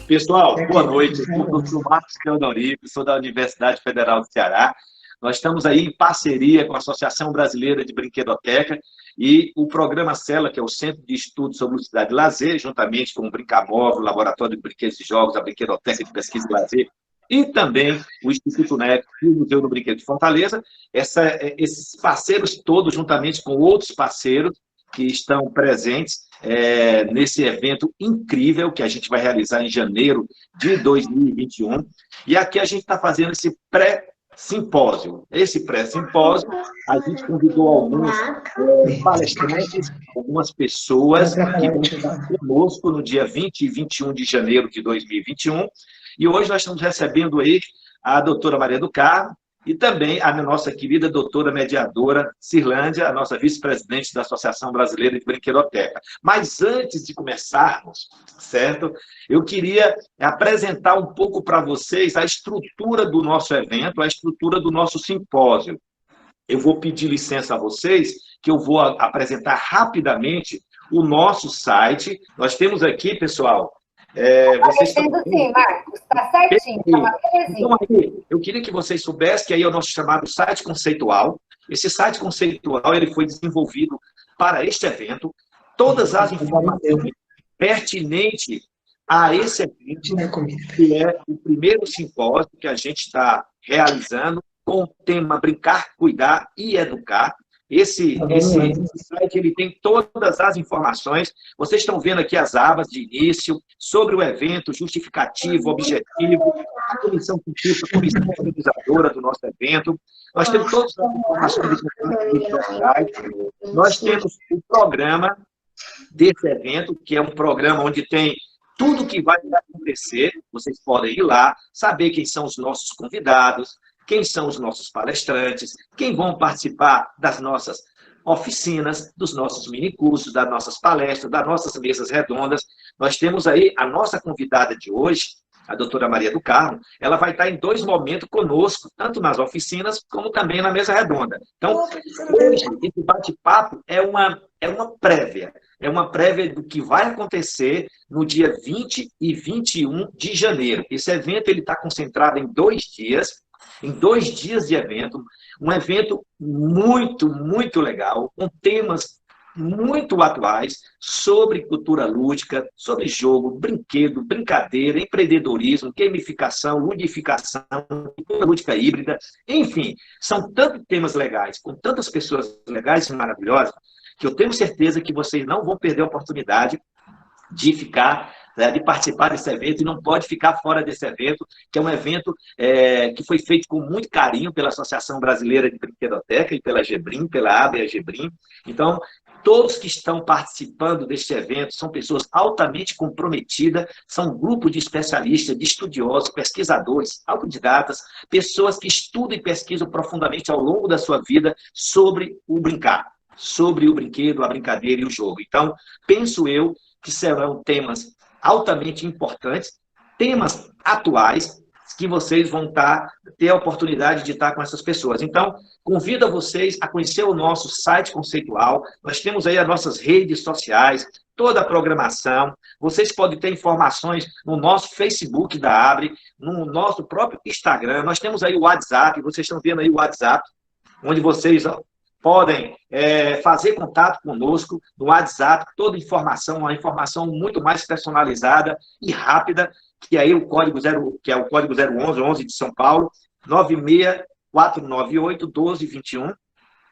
Pessoal, boa noite. Eu sou o Marcos Teodorico, sou da Universidade Federal do Ceará. Nós estamos aí em parceria com a Associação Brasileira de Brinquedoteca e o programa CELA, que é o Centro de Estudos sobre Ludicidade e Lazer, juntamente com o Brincamóvel, o Laboratório de Brinquedos e Jogos, a Brinquedoteca de Pesquisa e Lazer, e também o Instituto NEP e o Museu do Brinquedo de Fortaleza. Esses parceiros todos, juntamente com outros parceiros que estão presentes nesse evento incrível que a gente vai realizar em janeiro de 2021. E aqui a gente está fazendo esse pré-simpósio. Esse pré-simpósio, a gente convidou alguns palestrantes, algumas pessoas que vão estar conosco no dia 20 e 21 de janeiro de 2021. E hoje nós estamos recebendo aí a doutora Maria do Carmo e também a nossa querida doutora mediadora Cirlândia, a nossa vice-presidente da Associação Brasileira de Brinquedoteca. Mas antes de começarmos, certo? Eu queria apresentar um pouco para vocês a estrutura do nosso evento, a estrutura do nosso simpósio. Eu vou pedir licença a vocês, que eu vou apresentar rapidamente o nosso site. Nós temos aqui, pessoal... vocês estão... sim, Marcos, está certinho, está uma belezinha. Então, aí, eu queria que vocês soubessem que aí é o nosso chamado site conceitual. Esse site conceitual ele foi desenvolvido para este evento. Todas as informações pertinentes a esse evento, que é o primeiro simpósio que a gente está realizando com o tema Brincar, Cuidar e Educar. Esse site ele tem todas as informações. Vocês estão vendo aqui as abas de início, sobre o evento, justificativo, objetivo, a comissão científica, a comissão organizadora do nosso evento. Nós temos todas as informações no nosso site. Nós temos o programa desse evento, que é um programa onde tem tudo que vai acontecer. Vocês podem ir lá, saber quem são os nossos convidados, quem são os nossos palestrantes, quem vão participar das nossas oficinas, dos nossos minicursos, das nossas palestras, das nossas mesas redondas. Nós temos aí a nossa convidada de hoje, a doutora Maria do Carmo, ela vai estar em 2 momentos conosco, tanto nas oficinas como também na mesa redonda. Então, hoje, esse bate-papo é uma prévia. É uma prévia do que vai acontecer no dia 20 e 21 de janeiro. Esse evento está concentrado em 2 dias, em 2 dias de evento, um evento muito, muito legal, com temas muito atuais sobre cultura lúdica, sobre jogo, brinquedo, brincadeira, empreendedorismo, gamificação, ludificação, cultura lúdica híbrida, enfim, são tantos temas legais, com tantas pessoas legais e maravilhosas, que eu tenho certeza que vocês não vão perder a oportunidade de de participar desse evento, e não pode ficar fora desse evento, que é um evento que foi feito com muito carinho pela Associação Brasileira de Brinquedoteca e pela GBRIM, pela ABA e a GBRIM. Então, todos que estão participando deste evento são pessoas altamente comprometidas, são um grupo de especialistas, de estudiosos, pesquisadores, autodidatas, pessoas que estudam e pesquisam profundamente ao longo da sua vida sobre o brincar, sobre o brinquedo, a brincadeira e o jogo. Então, penso eu que serão temas altamente importantes, temas atuais, que vocês vão ter a oportunidade de estar com essas pessoas. Então, convido vocês a conhecer o nosso site conceitual. Nós temos aí as nossas redes sociais, toda a programação. Vocês podem ter informações no nosso Facebook da Abre, no nosso próprio Instagram. Nós temos aí o WhatsApp, vocês estão vendo aí o WhatsApp, onde vocês podem fazer contato conosco no WhatsApp, toda informação, uma informação muito mais personalizada e rápida, que aí que é o código 011 de São Paulo, 96498-1221,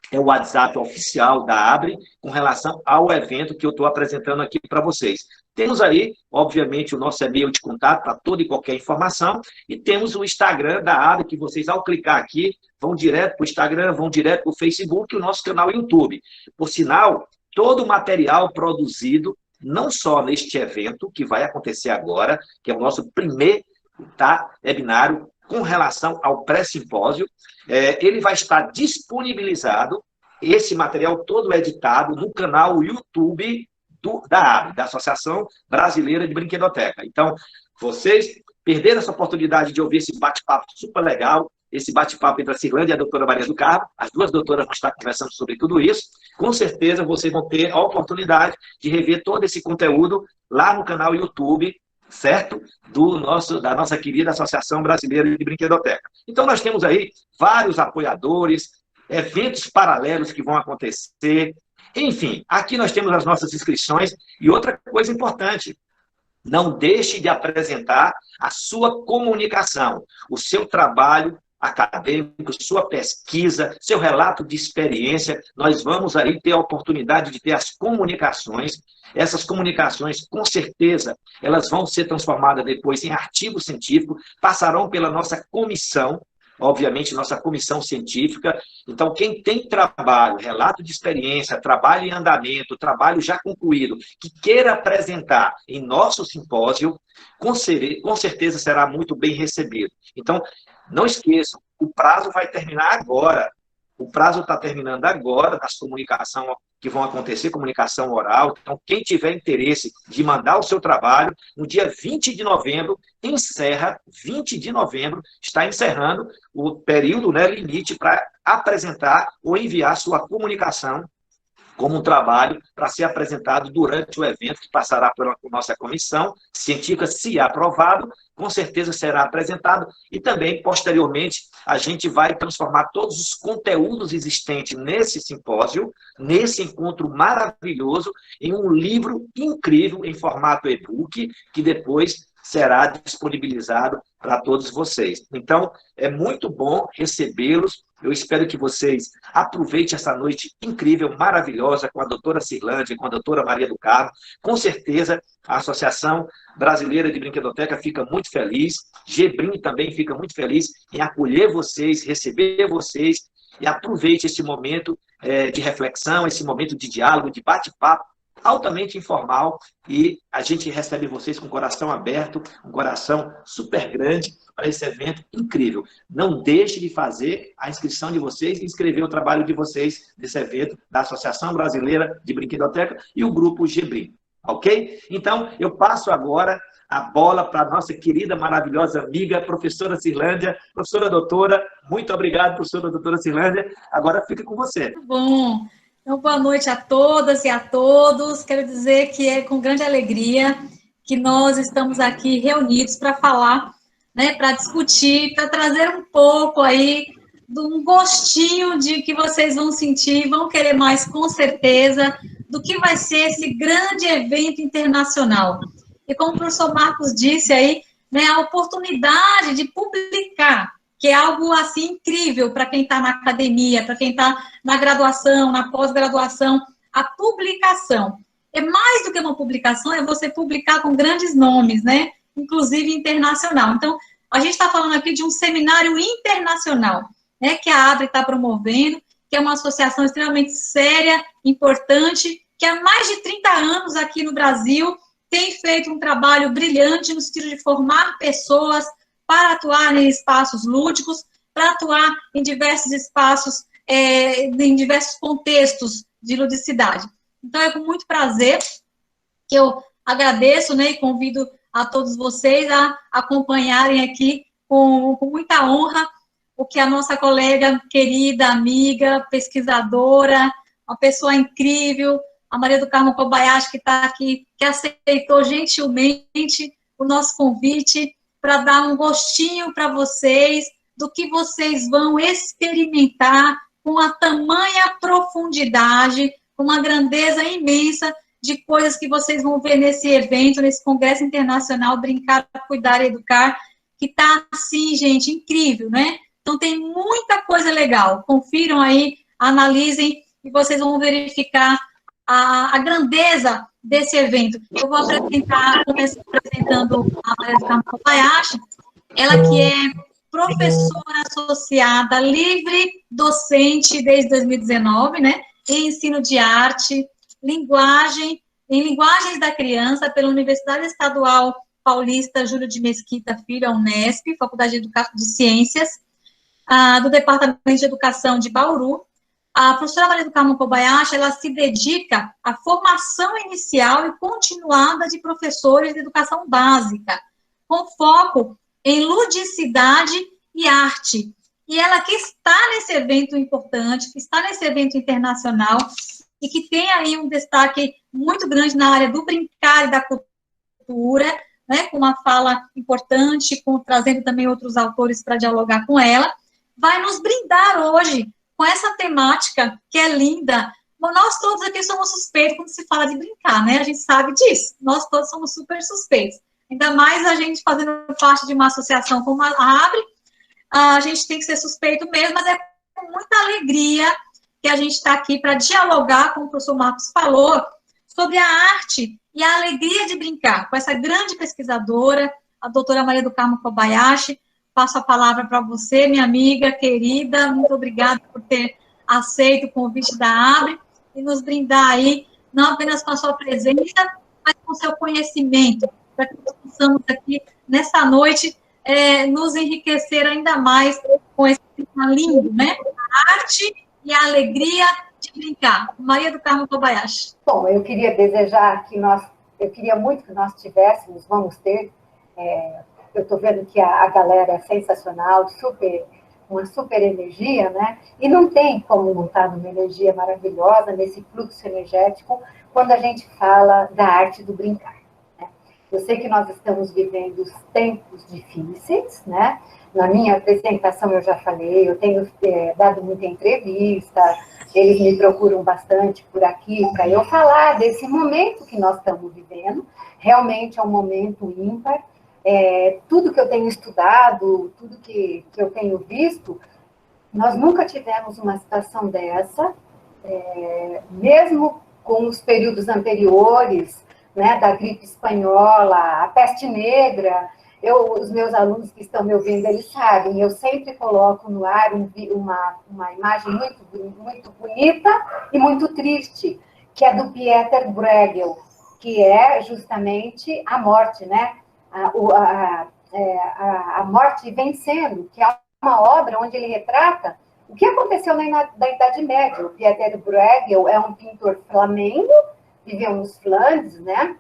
é o WhatsApp oficial da Abre, com relação ao evento que eu estou apresentando aqui para vocês. Temos aí, obviamente, o nosso e-mail de contato para toda e qualquer informação, e temos o Instagram da Abre, que vocês, ao clicar aqui, vão direto para o Instagram, vão direto para o Facebook e o nosso canal YouTube. Por sinal, todo o material produzido, não só neste evento, que vai acontecer agora, que é o nosso primeiro webinário com relação ao pré-simpósio, ele vai estar disponibilizado, esse material todo editado, no canal YouTube da ABRE, da Associação Brasileira de Brinquedoteca. Então, vocês perderam essa oportunidade de ouvir esse bate-papo super legal, esse bate-papo entre a Cirlândia e a doutora Maria do Carmo, as 2 doutoras vão estar conversando sobre tudo isso. Com certeza, vocês vão ter a oportunidade de rever todo esse conteúdo lá no canal YouTube certo? Da nossa querida Associação Brasileira de Brinquedoteca. Então, nós temos aí vários apoiadores, eventos paralelos que vão acontecer. Enfim, aqui nós temos as nossas inscrições. E outra coisa importante, não deixe de apresentar a sua comunicação, o seu trabalho acadêmico, sua pesquisa, seu relato de experiência. Nós vamos aí ter a oportunidade de ter as comunicações. Essas comunicações, com certeza, elas vão ser transformadas depois em artigo científico, passarão pela nossa comissão, obviamente, nossa comissão científica. Então, quem tem trabalho, relato de experiência, trabalho em andamento, trabalho já concluído, que queira apresentar em nosso simpósio, com certeza será muito bem recebido. Então, não esqueçam, o prazo vai terminar agora. O prazo está terminando agora, das comunicações que vão acontecer, comunicação oral. Então, quem tiver interesse de mandar o seu trabalho, no dia 20 de novembro, encerra, 20 de novembro, está encerrando o período, né, limite para apresentar ou enviar sua comunicação como um trabalho para ser apresentado durante o evento, que passará pela nossa comissão científica. Se aprovado, com certeza será apresentado, e também, posteriormente, a gente vai transformar todos os conteúdos existentes nesse simpósio, nesse encontro maravilhoso, em um livro incrível em formato e-book, que depois será disponibilizado para todos vocês. Então, é muito bom recebê-los. Eu espero que vocês aproveitem essa noite incrível, maravilhosa, com a doutora Cirlândia, com a doutora Maria do Carmo. Com certeza, a Associação Brasileira de Brinquedoteca fica muito feliz, Gebrim também fica muito feliz em acolher vocês, receber vocês, e aproveite esse momento de reflexão, esse momento de diálogo, de bate-papo, altamente informal, e a gente recebe vocês com o coração aberto, um coração super grande para esse evento incrível. Não deixe de fazer a inscrição de vocês e inscrever o trabalho de vocês nesse evento da Associação Brasileira de Brinquedoteca e o Grupo Gebrim, ok? Então, eu passo agora a bola para a nossa querida, maravilhosa amiga, professora Cirlândia. Professora doutora, muito obrigado, professora doutora Cirlândia. Agora fica com você. Muito bom. Então, boa noite a todas e a todos. Quero dizer que é com grande alegria que nós estamos aqui reunidos para falar, né, para discutir, para trazer um pouco aí de um gostinho de que vocês vão sentir, vão querer mais com certeza, do que vai ser esse grande evento internacional. E como o professor Marcos disse aí, né, a oportunidade de publicar, que é algo assim incrível para quem está na academia, para quem está na graduação, na pós-graduação, a publicação. É mais do que uma publicação, é você publicar com grandes nomes, né? Inclusive internacional. Então, a gente está falando aqui de um seminário internacional, né, que a ABRE está promovendo, que é uma associação extremamente séria, importante, que há mais de 30 anos aqui no Brasil tem feito um trabalho brilhante no sentido de formar pessoas para atuar em espaços lúdicos, para atuar em diversos espaços, em diversos contextos de ludicidade. Então, é com muito prazer que eu agradeço, né, e convido a todos vocês a acompanharem aqui com muita honra o que a nossa colega querida, amiga, pesquisadora, uma pessoa incrível, a Maria do Carmo Kobayashi, que está aqui, que aceitou gentilmente o nosso convite para dar um gostinho para vocês do que vocês vão experimentar com a tamanha profundidade, com uma grandeza imensa de coisas que vocês vão ver nesse evento, nesse Congresso Internacional Brincar, Cuidar e Educar, que está assim, gente, incrível, né? Então, tem muita coisa legal. Confiram aí, analisem, e vocês vão verificar a grandeza desse evento. Eu vou começar apresentando a Maria do Carmo Kobayashi, ela que é professora associada, livre docente desde 2019, né, em ensino de arte, linguagem, em linguagens da criança, pela Universidade Estadual Paulista Júlio de Mesquita Filho, a Unesp, Faculdade de Ciências, do Departamento de Educação de Bauru. A professora Maria do Carmo Kobayashi, ela se dedica à formação inicial e continuada de professores de educação básica, com foco em ludicidade e arte. E ela que está nesse evento importante, que está nesse evento internacional, e que tem aí um destaque muito grande na área do brincar e da cultura, né, com uma fala importante, trazendo também outros autores para dialogar com ela, vai nos brindar hoje com essa temática que é linda. Bom, nós todos aqui somos suspeitos quando se fala de brincar, né? A gente sabe disso. Nós todos somos super suspeitos. Ainda mais a gente fazendo parte de uma associação como a Abre, a gente tem que ser suspeito mesmo, mas é com muita alegria que a gente está aqui para dialogar, como o professor Marcos falou, sobre a arte e a alegria de brincar, com essa grande pesquisadora, a doutora Maria do Carmo Kobayashi. Passo a palavra para você, minha amiga querida, muito obrigada por ter aceito o convite da Abre e nos brindar aí, não apenas com a sua presença, mas com o seu conhecimento, para que nós possamos aqui, nessa noite, nos enriquecer ainda mais com esse tema lindo, né? A arte e a alegria de brincar. Maria do Carmo Kobayashi. Bom, eu queria desejar eu queria muito que nós tivéssemos, vamos ter, eu estou vendo que a galera é sensacional, uma super energia, né? E não tem como montar numa energia maravilhosa, nesse fluxo energético, quando a gente fala da arte do brincar. Né? Eu sei que nós estamos vivendo tempos difíceis, né? Na minha apresentação eu já falei, eu tenho dado muita entrevista, eles me procuram bastante por aqui para eu falar desse momento que nós estamos vivendo. Realmente é um momento ímpar. Tudo que eu tenho estudado, tudo que eu tenho visto, nós nunca tivemos uma situação dessa, mesmo com os períodos anteriores, né, da gripe espanhola, a peste negra. Os meus alunos que estão me ouvindo, eles sabem, eu sempre coloco no ar uma imagem muito bonita e muito triste, que é do Pieter Bruegel, que é justamente a morte, né? A morte vencendo, que é uma obra onde ele retrata o que aconteceu na Idade Média. O Pieter Bruegel é um pintor flamengo, viveu nos Flandres, né?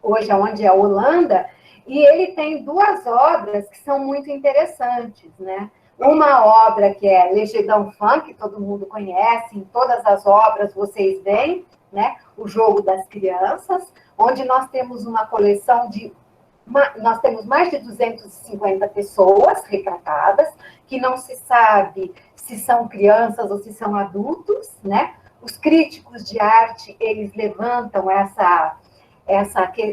Hoje é onde é a Holanda, e ele tem duas obras que são muito interessantes, né? Uma obra que é Le Jeu d'Enfant, que todo mundo conhece, em todas as obras vocês veem, né? O Jogo das Crianças, onde nós temos uma coleção nós temos mais de 250 pessoas retratadas, que não se sabe se são crianças ou se são adultos, né? Os críticos de arte, eles levantam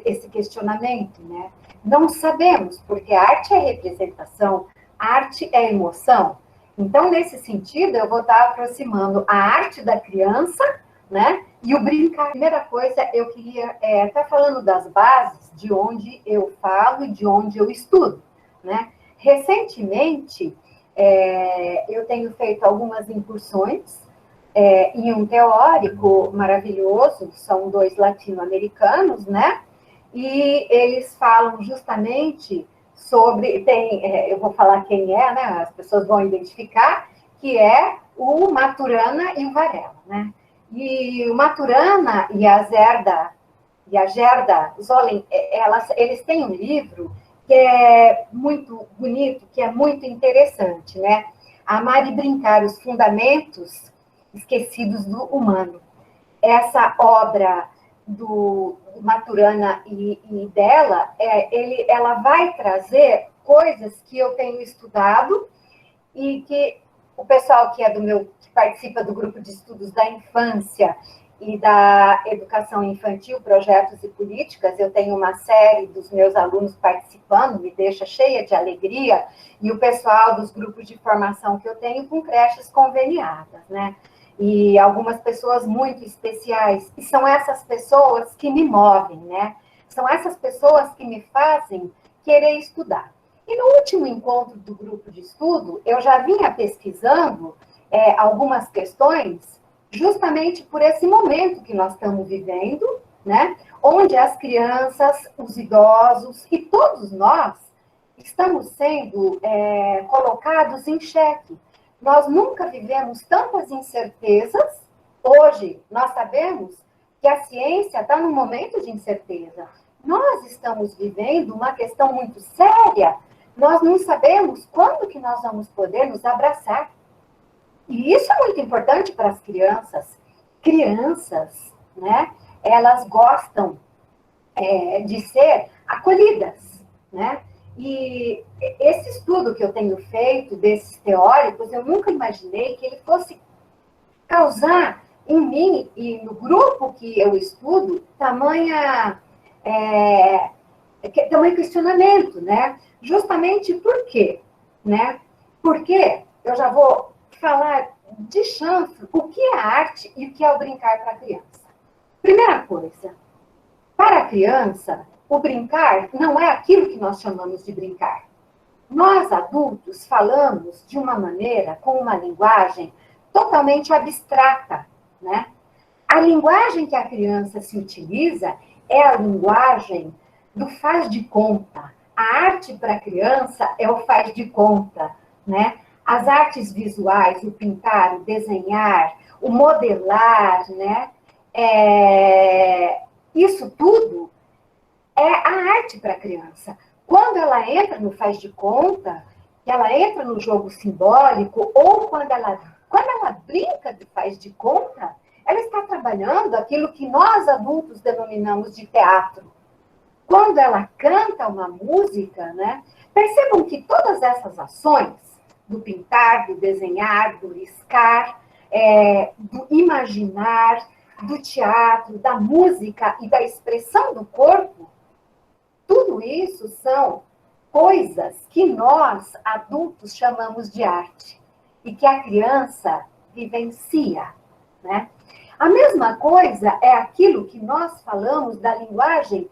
esse questionamento, né? Não sabemos, porque a arte é representação, a arte é emoção. Então, nesse sentido, eu vou estar aproximando a arte da criança, né? E o brincar. A primeira coisa, eu queria estar falando das bases de onde eu falo e de onde eu estudo, né? Recentemente, eu tenho feito algumas incursões em um teórico maravilhoso, são dois latino-americanos, né? E eles falam justamente sobre, eu vou falar quem é, né? As pessoas vão identificar, que é o Maturana e o Varela, né? E o Maturana e a Gerda Zollin, eles têm um livro que é muito bonito, que é muito interessante, né? Amar e Brincar, os Fundamentos Esquecidos do Humano. Essa obra do Maturana e dela, ela vai trazer coisas que eu tenho estudado e que o pessoal que participa do grupo de estudos da infância e da educação infantil, projetos e políticas, eu tenho uma série dos meus alunos participando, me deixa cheia de alegria, e o pessoal dos grupos de formação que eu tenho com creches conveniadas, né? E algumas pessoas muito especiais, e são essas pessoas que me movem, né? São essas pessoas que me fazem querer estudar. E no último encontro do grupo de estudo, eu já vinha pesquisando algumas questões, justamente por esse momento que nós estamos vivendo, né? Onde as crianças, os idosos e todos nós estamos sendo colocados em xeque. Nós nunca vivemos tantas incertezas. Hoje, nós sabemos que a ciência está num momento de incerteza. Nós estamos vivendo uma questão muito séria. Nós não sabemos quando que nós vamos poder nos abraçar. E isso é muito importante para as crianças. Crianças, né? Elas gostam de ser acolhidas, né? E esse estudo que eu tenho feito desses teóricos, eu nunca imaginei que ele fosse causar em mim e no grupo que eu estudo tamanho questionamento, né? Justamente por quê, né? Porque eu já vou falar de chanfro o que é arte e o que é o brincar para a criança. Primeira coisa, para a criança, o brincar não é aquilo que nós chamamos de brincar. Nós, adultos, falamos de uma maneira, com uma linguagem totalmente abstrata, né? A linguagem que a criança se utiliza é a linguagem do faz de conta. A arte para a criança é o faz de conta, né? As artes visuais, o pintar, o desenhar, o modelar, né? Isso tudo é a arte para a criança. Quando ela entra no faz de conta, que ela entra no jogo simbólico, ou quando ela brinca de faz de conta, ela está trabalhando aquilo que nós adultos denominamos de teatro. Quando ela canta uma música, né? Percebam que todas essas ações, do pintar, do desenhar, do riscar, do imaginar, do teatro, da música e da expressão do corpo, tudo isso são coisas que nós, adultos, chamamos de arte e que a criança vivencia, né? A mesma coisa é aquilo que nós falamos da linguagem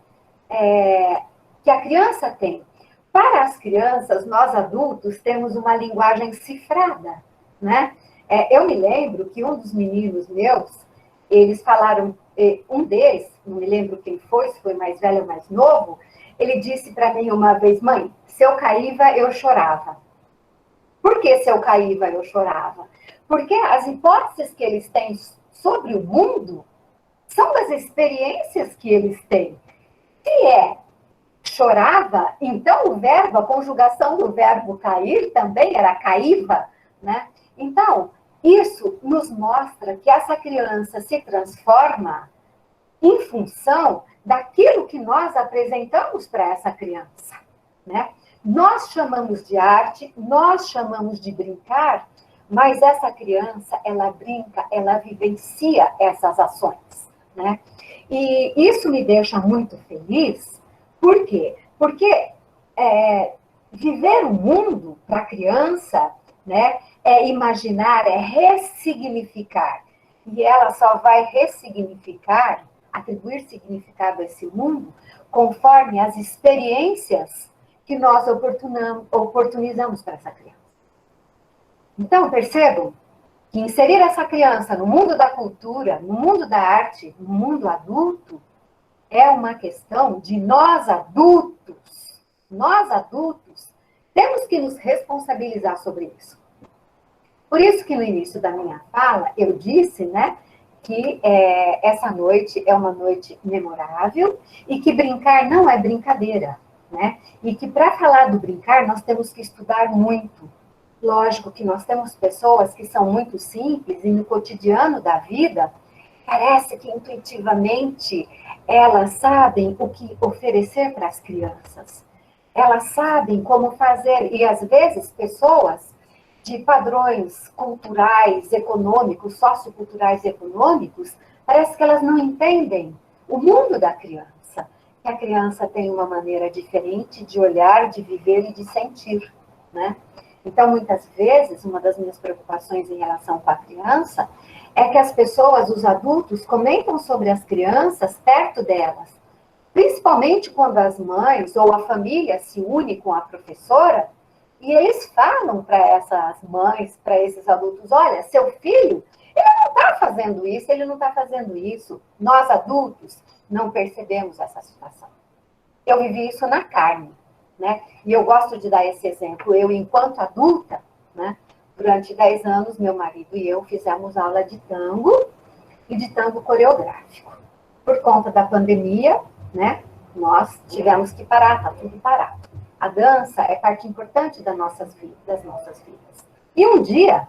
que a criança tem. Para as crianças, nós adultos temos uma linguagem cifrada, né? Eu me lembro que um dos meninos meus, eles falaram, um deles, não me lembro quem foi, se foi mais velho ou mais novo, ele disse para mim uma vez: mãe, se eu caía, eu chorava. Por que se eu caía, eu chorava? Porque as hipóteses que eles têm sobre o mundo são das experiências que eles têm. Se chorava, então o verbo, a conjugação do verbo cair também era caíva, né? Então, isso nos mostra que essa criança se transforma em função daquilo que nós apresentamos para essa criança, né? Nós chamamos de arte, nós chamamos de brincar, mas essa criança, ela brinca, ela vivencia essas ações, né? E isso me deixa muito feliz. Por quê? Porque viver o mundo para a criança, né, é imaginar, é ressignificar. E ela só vai ressignificar, atribuir significado a esse mundo, conforme as experiências que nós oportunizamos para essa criança. Então, percebam que inserir essa criança no mundo da cultura, no mundo da arte, no mundo adulto, é uma questão de nós adultos. Nós adultos temos que nos responsabilizar sobre isso. Por isso que no início da minha fala eu disse, né, que essa noite é uma noite memorável e que brincar não é brincadeira, né? E que para falar do brincar nós temos que estudar muito. Lógico que nós temos pessoas que são muito simples e no cotidiano da vida parece que intuitivamente elas sabem o que oferecer para as crianças. Elas sabem como fazer, e às vezes pessoas de padrões culturais, econômicos, socioculturais e econômicos, parece que elas não entendem o mundo da criança. Que a criança tem uma maneira diferente de olhar, de viver e de sentir, né? Então, muitas vezes, uma das minhas preocupações em relação com a criança é que as pessoas, os adultos, comentam sobre as crianças perto delas. Principalmente quando as mães ou a família se une com a professora e eles falam para essas mães, para esses adultos: olha, seu filho, ele não está fazendo isso, ele não está fazendo isso. Nós, adultos, não percebemos essa situação. Eu vivi isso na carne, né? E eu gosto de dar esse exemplo. Eu, enquanto adulta, né, durante 10 anos, meu marido e eu fizemos aula de tango e de tango coreográfico. Por conta da pandemia, né, nós tivemos que parar, está tudo parado. A dança é parte importante das nossas vidas. E um dia,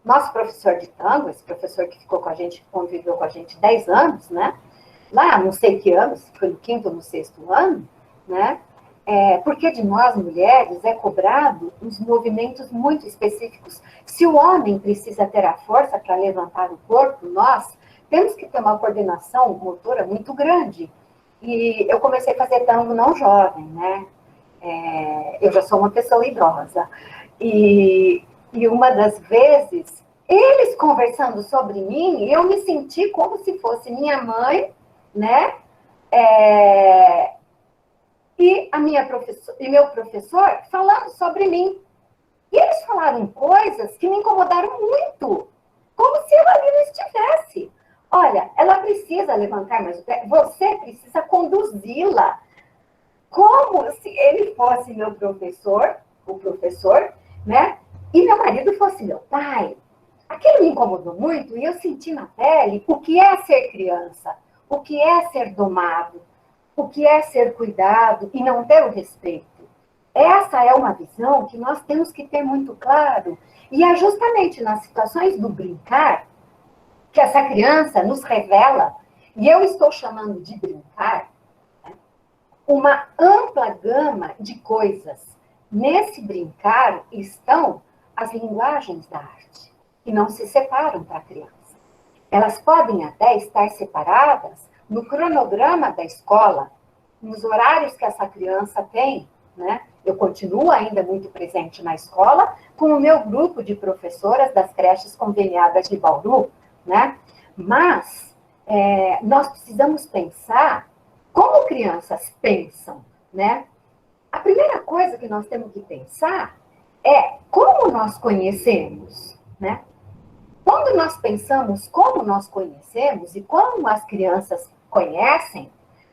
nosso professor de tango, esse professor que ficou com a gente, que conviveu com a gente 10 anos, né, lá, não sei que ano, se foi no 5º ou no 6º ano, né? Porque de nós, mulheres, é cobrado uns movimentos muito específicos. Se o homem precisa ter a força para levantar o corpo, nós temos que ter uma coordenação motora muito grande. E eu comecei a fazer tango não jovem, né? Eu já sou uma pessoa idosa. E uma das vezes, eles conversando sobre mim, eu me senti como se fosse minha mãe, né? E meu professor falando sobre mim. E eles falaram coisas que me incomodaram muito, como se eu ali não estivesse. Olha, ela precisa levantar mais o pé, você precisa conduzi-la, como se ele fosse meu professor, o professor, né? E meu marido fosse meu pai. Aquilo me incomodou muito e eu senti na pele o que é ser criança, o que é ser domado, o que é ser cuidado e não ter o respeito. Essa é uma visão que nós temos que ter muito claro. E é justamente nas situações do brincar que essa criança nos revela, e eu estou chamando de brincar, né, uma ampla gama de coisas. Nesse brincar estão as linguagens da arte, que não se separam para a criança. Elas podem até estar separadas no cronograma da escola, nos horários que essa criança tem, né? Eu continuo ainda muito presente na escola com o meu grupo de professoras das creches conveniadas de Bauru, né? Mas nós precisamos pensar como crianças pensam, né? A primeira coisa que nós temos que pensar é como nós conhecemos, né? Quando nós pensamos como nós conhecemos e como as crianças conhecem,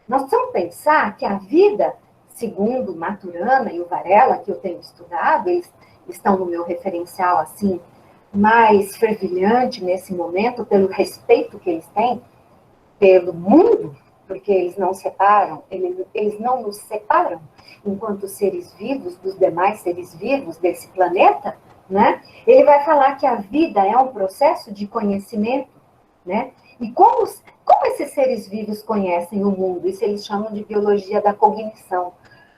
nós precisamos pensar que a vida, segundo Maturana e o Varela, que eu tenho estudado, eles estão no meu referencial assim, mais fervilhante nesse momento, pelo respeito que eles têm pelo mundo, porque eles não separam, eles não nos separam enquanto seres vivos dos demais seres vivos desse planeta, né? Ele vai falar que a vida é um processo de conhecimento, né? E como esses seres vivos conhecem o mundo? Isso eles chamam de biologia da cognição.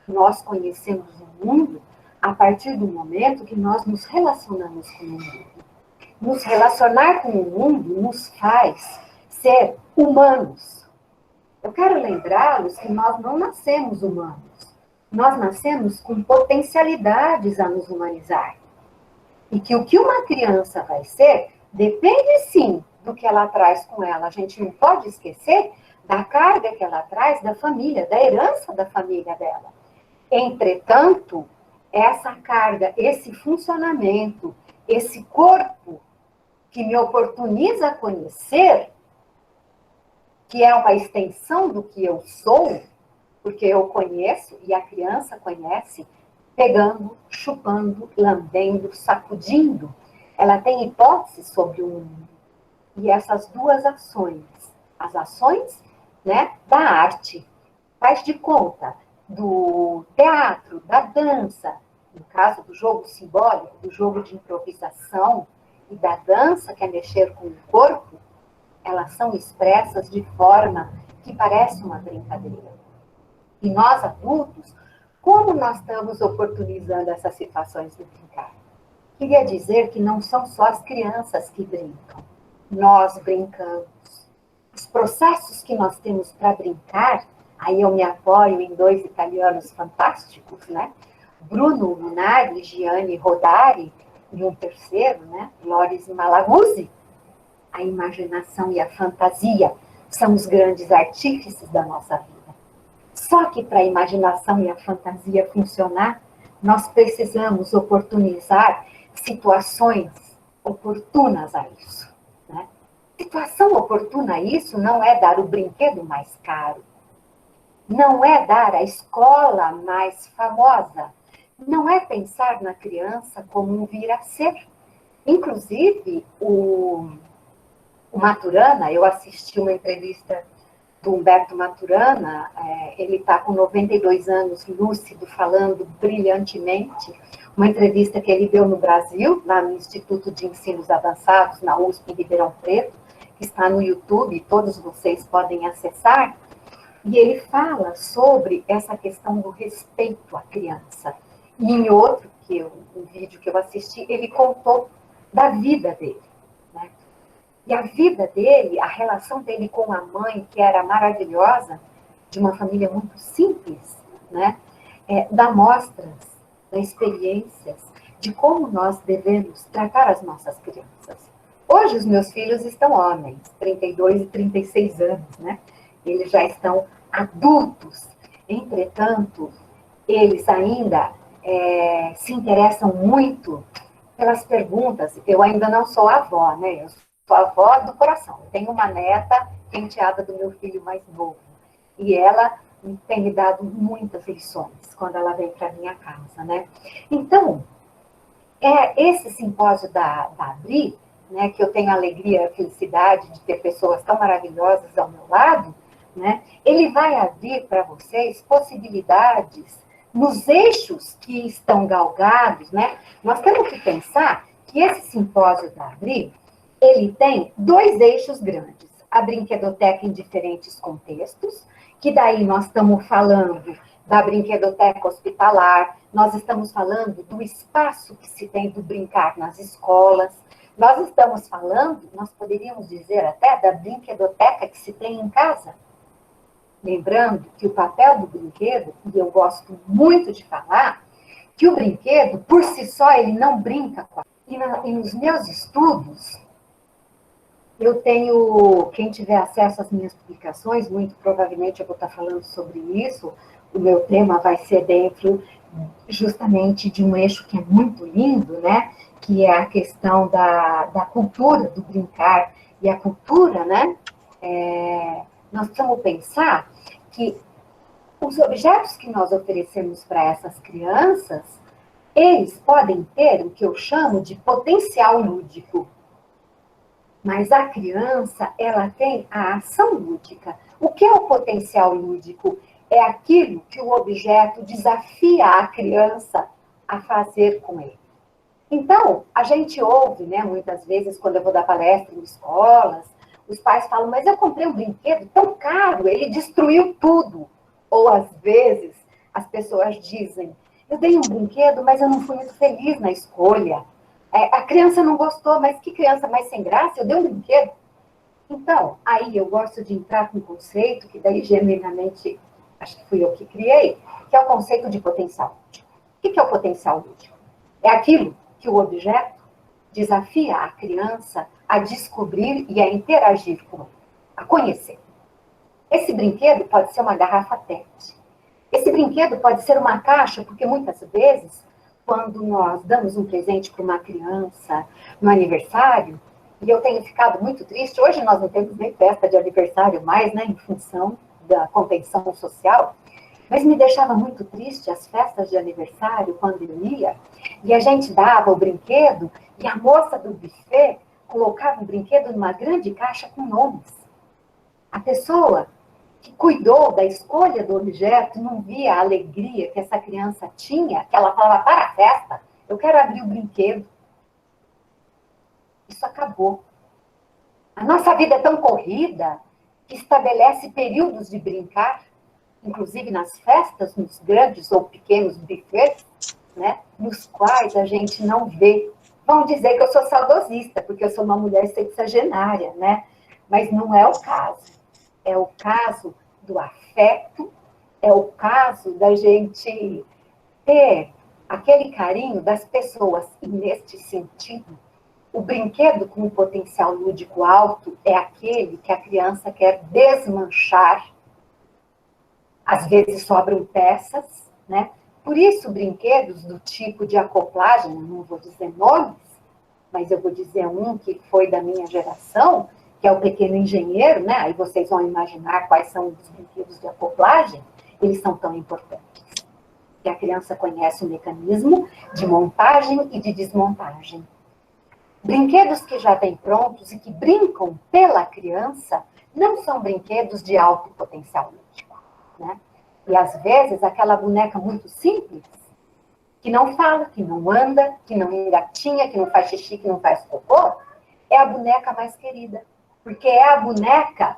Nós conhecemos o mundo a partir do momento que nós nos relacionamos com o mundo. Nos relacionar com o mundo nos faz ser humanos. Eu quero lembrá-los que nós não nascemos humanos. Nós nascemos com potencialidades a nos humanizar. E que o que uma criança vai ser depende, sim, do que ela traz com ela. A gente não pode esquecer da carga que ela traz da família, da herança da família dela. Entretanto, essa carga, esse funcionamento, esse corpo que me oportuniza conhecer, que é uma extensão do que eu sou, porque eu conheço e a criança conhece, pegando, chupando, lambendo, sacudindo. Ela tem hipótese sobre o mundo. E essas duas ações, as ações, né, da arte, faz de conta do teatro, da dança, no caso do jogo simbólico, do jogo de improvisação e da dança, que é mexer com o corpo, elas são expressas de forma que parece uma brincadeira. E nós, adultos, como nós estamos oportunizando essas situações de brincar? Queria dizer que não são só as crianças que brincam. Nós brincamos. Os processos que nós temos para brincar, aí eu me apoio em 2 italianos fantásticos, né? Bruno Munari, Gianni Rodari, e um terceiro, né? Loris Malaguzzi. A imaginação e a fantasia são os grandes artífices da nossa vida. Só que para a imaginação e a fantasia funcionar, nós precisamos oportunizar situações oportunas a isso. Né? Situação oportuna a isso não é dar o brinquedo mais caro, não é dar a escola mais famosa, não é pensar na criança como um vir a ser. Inclusive, o Maturana, eu assisti uma entrevista do Humberto Maturana, ele está com 92 anos, lúcido, falando brilhantemente, uma entrevista que ele deu no Brasil, lá no Instituto de Ensinos Avançados, na USP, em Ribeirão Preto, que está no YouTube, todos vocês podem acessar, e ele fala sobre essa questão do respeito à criança. E em outro, um vídeo que eu assisti, ele contou da vida dele, né? E a vida dele, a relação dele com a mãe, que era maravilhosa, de uma família muito simples, né? Dá mostras, dá experiências de como nós devemos tratar as nossas crianças. Hoje os meus filhos estão homens, 32 e 36 anos, né? Eles já estão adultos. Entretanto, eles ainda se interessam muito pelas perguntas. Eu ainda não sou avó, né? Eu sou avó do coração. Eu tenho uma neta, enteada do meu filho mais novo. E ela tem me dado muitas lições quando ela vem para minha casa, né? Então, esse simpósio da Abri, né, que eu tenho a alegria e a felicidade de ter pessoas tão maravilhosas ao meu lado, né, ele vai abrir para vocês possibilidades nos eixos que estão galgados, né? Nós temos que pensar que esse simpósio da Abri, ele tem 2 eixos grandes. A brinquedoteca em diferentes contextos, que daí nós estamos falando da brinquedoteca hospitalar, nós estamos falando do espaço que se tem do brincar nas escolas, nós estamos falando, nós poderíamos dizer até, da brinquedoteca que se tem em casa. Lembrando que o papel do brinquedo, e eu gosto muito de falar, que o brinquedo, por si só, ele não brinca com a... E nos meus estudos, eu tenho, quem tiver acesso às minhas publicações, muito provavelmente eu vou estar falando sobre isso, o meu tema vai ser dentro justamente de um eixo que é muito lindo, né? Que é a questão da cultura do brincar. E a cultura, né? Nós precisamos pensar que os objetos que nós oferecemos para essas crianças, eles podem ter o que eu chamo de potencial lúdico. Mas a criança, ela tem a ação lúdica. O que é o potencial lúdico? É aquilo que o objeto desafia a criança a fazer com ele. Então, a gente ouve, né, muitas vezes, quando eu vou dar palestra em escolas, os pais falam, mas eu comprei um brinquedo tão caro, ele destruiu tudo. Ou, às vezes, as pessoas dizem, eu dei um brinquedo, mas eu não fui muito feliz na escolha. A criança não gostou, mas que criança mais sem graça, eu dei um brinquedo. Então, aí eu gosto de entrar com um conceito, que daí, genuinamente, acho que fui eu que criei, que é o conceito de potencial lúdico. O que é o potencial lúdico? É aquilo que o objeto desafia a criança a descobrir e a interagir com ele, a conhecer. Esse brinquedo pode ser uma garrafa PET. Esse brinquedo pode ser uma caixa, porque muitas vezes, quando nós damos um presente para uma criança no aniversário, e eu tenho ficado muito triste, hoje nós não temos nem festa de aniversário mais, né, em função da contenção social, mas me deixava muito triste as festas de aniversário, quando eu ia, e a gente dava o brinquedo, e a moça do buffet colocava o brinquedo numa grande caixa com nomes. A pessoa que cuidou da escolha do objeto não via a alegria que essa criança tinha, que ela falava, para a festa, eu quero abrir o brinquedo. Isso acabou. A nossa vida é tão corrida que estabelece períodos de brincar, inclusive nas festas, nos grandes ou pequenos buffets, né, nos quais a gente não vê. Vão dizer que eu sou saudosista, porque eu sou uma mulher sexagenária, né? Mas não é o caso. É o caso do afeto, é o caso da gente ter aquele carinho das pessoas. E, neste sentido, o brinquedo com um potencial lúdico alto é aquele que a criança quer desmanchar. Às vezes sobram peças, né? Por isso, brinquedos do tipo de acoplagem, não vou dizer nomes, mas eu vou dizer um que foi da minha geração, que é o Pequeno Engenheiro, né? Aí vocês vão imaginar quais são os brinquedos de acoplagem, eles são tão importantes. Que a criança conhece o mecanismo de montagem e de desmontagem. Brinquedos que já vêm prontos e que brincam pela criança não são brinquedos de alto potencial lúdico, né? E às vezes aquela boneca muito simples, que não fala, que não anda, que não engatinha, que não faz xixi, que não faz cocô, é a boneca mais querida. Porque é a boneca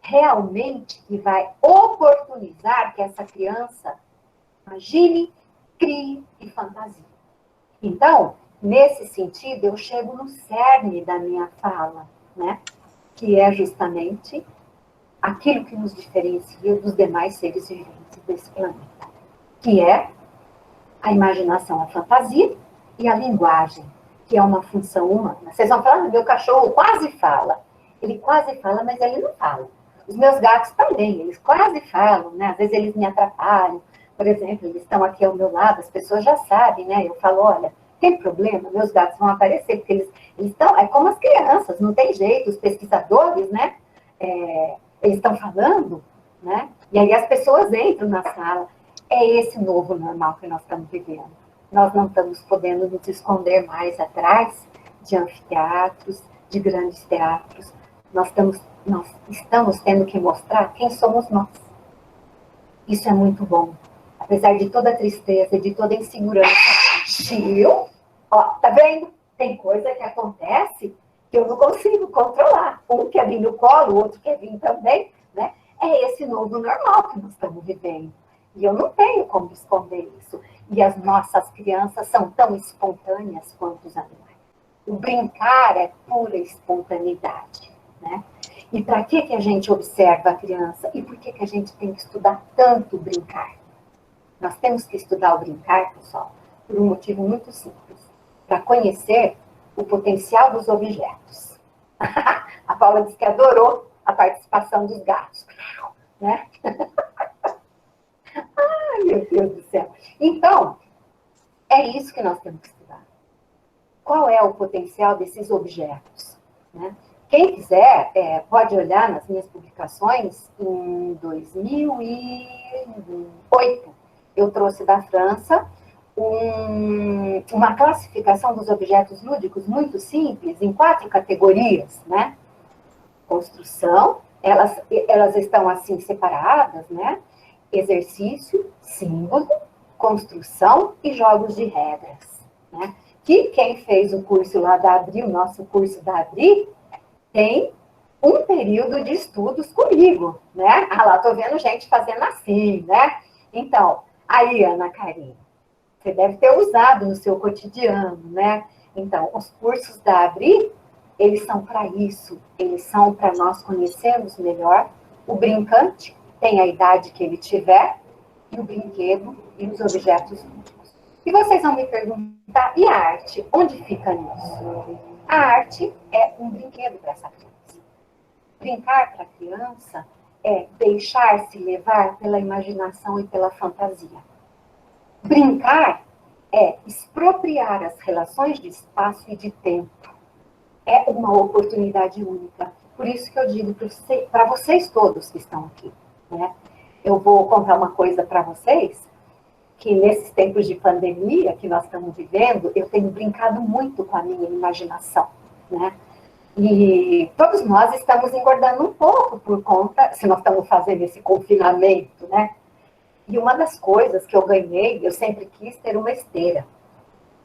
realmente que vai oportunizar que essa criança imagine, crie e fantasie. Então, nesse sentido, eu chego no cerne da minha fala, né? Que é justamente aquilo que nos diferencia dos demais seres viventes desse planeta, que é a imaginação, a fantasia e a linguagem, que é uma função humana. Vocês vão falar, meu cachorro quase fala. Ele quase fala, mas ele não fala. Os meus gatos também, eles quase falam, né? Às vezes eles me atrapalham. Por exemplo, eles estão aqui ao meu lado, as pessoas já sabem, né? Eu falo, olha, tem problema, meus gatos vão aparecer, porque eles estão, é como as crianças, não tem jeito, os pesquisadores, né? Eles estão falando, né? E aí as pessoas entram na sala. É esse novo normal que nós estamos vivendo. Nós não estamos podendo nos esconder mais atrás de anfiteatros, de grandes teatros. Nós estamos tendo que mostrar quem somos nós. Isso é muito bom. Apesar de toda a tristeza, de toda a insegurança. Gil, ó, tá vendo? Tem coisa que acontece que eu não consigo controlar. Um quer vir no colo, o outro quer vir também, né? É esse novo normal que nós estamos vivendo. E eu não tenho como esconder isso. E as nossas crianças são tão espontâneas quanto os animais. O brincar é pura espontaneidade, né? E para que a gente observa a criança? E por que a gente tem que estudar tanto o brincar? Nós temos que estudar o brincar, pessoal, por um motivo muito simples. Para conhecer o potencial dos objetos. A Paula disse que adorou a participação dos gatos, né? Ai, meu Deus do céu. Então, é isso que nós temos que estudar. Qual é o potencial desses objetos, né? Quem quiser, pode olhar nas minhas publicações. Em 2008, eu trouxe da França uma classificação dos objetos lúdicos muito simples, em 4 categorias, né? Construção, elas estão assim separadas, né? Exercício, símbolo, construção e jogos de regras, né? Que quem fez o curso lá da Adri, o nosso curso da Adri, tem um período de estudos comigo, né? Ah lá, tô vendo gente fazendo assim, né? Então, aí, Ana Karina, você deve ter usado no seu cotidiano, né? Então, os cursos da Adri, eles são para isso, eles são para nós conhecermos melhor o brincante, tem a idade que ele tiver, e o brinquedo e os objetos lúdicos. E vocês vão me perguntar, e a arte? Onde fica nisso? A arte é um brinquedo para essa criança. Brincar para a criança é deixar-se levar pela imaginação e pela fantasia. Brincar é expropriar as relações de espaço e de tempo. É uma oportunidade única. Por isso que eu digo para vocês todos que estão aqui, né? Eu vou contar uma coisa para vocês, que nesses tempos de pandemia que nós estamos vivendo, eu tenho brincado muito com a minha imaginação, né? E todos nós estamos engordando um pouco por conta, se nós estamos fazendo esse confinamento, né? E uma das coisas que eu ganhei, eu sempre quis ter uma esteira.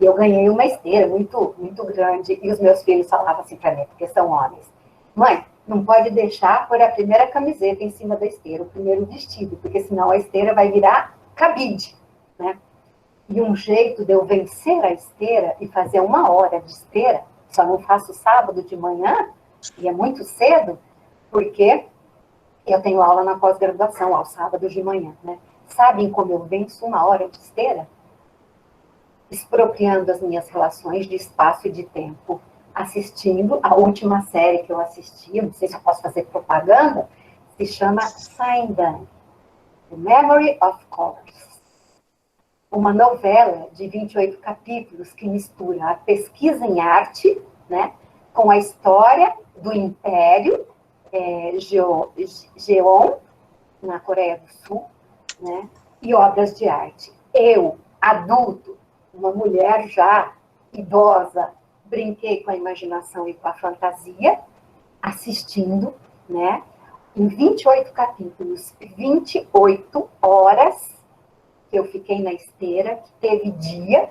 E eu ganhei uma esteira muito, muito grande, e os meus filhos falavam assim para mim, porque são homens: mãe, não pode deixar pôr a primeira camiseta em cima da esteira, o primeiro vestido, porque senão a esteira vai virar cabide, né? E um jeito de eu vencer a esteira e fazer 1 hora de esteira, só não faço sábado de manhã, e é muito cedo, porque eu tenho aula na pós-graduação, aos sábados de manhã, né? Sabem como eu venço 1 hora de esteira? Expropriando as minhas relações de espaço e de tempo, assistindo a última série que eu assisti, não sei se eu posso fazer propaganda, se chama Sindang, The Memory of Colors. Uma novela de 28 capítulos que mistura a pesquisa em arte, né, com a história do Império Jeon, na Coreia do Sul, né, e obras de arte. Eu, adulto, uma mulher já idosa, brinquei com a imaginação e com a fantasia, assistindo, né, em 28 capítulos, 28 horas que eu fiquei na esteira, que teve dia,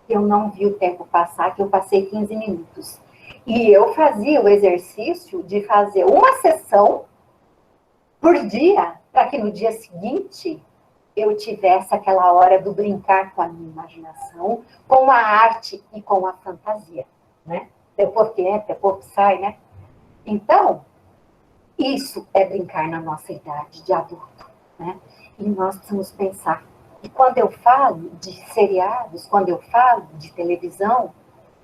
que eu não vi o tempo passar, que eu passei 15 minutos. E eu fazia o exercício de fazer uma sessão por dia, para que no dia seguinte eu tivesse aquela hora do brincar com a minha imaginação, com a arte e com a fantasia, né? Depois que entra, depois que sai, né? Então, isso é brincar na nossa idade de adulto, né? E nós precisamos pensar. E quando eu falo de seriados, quando eu falo de televisão,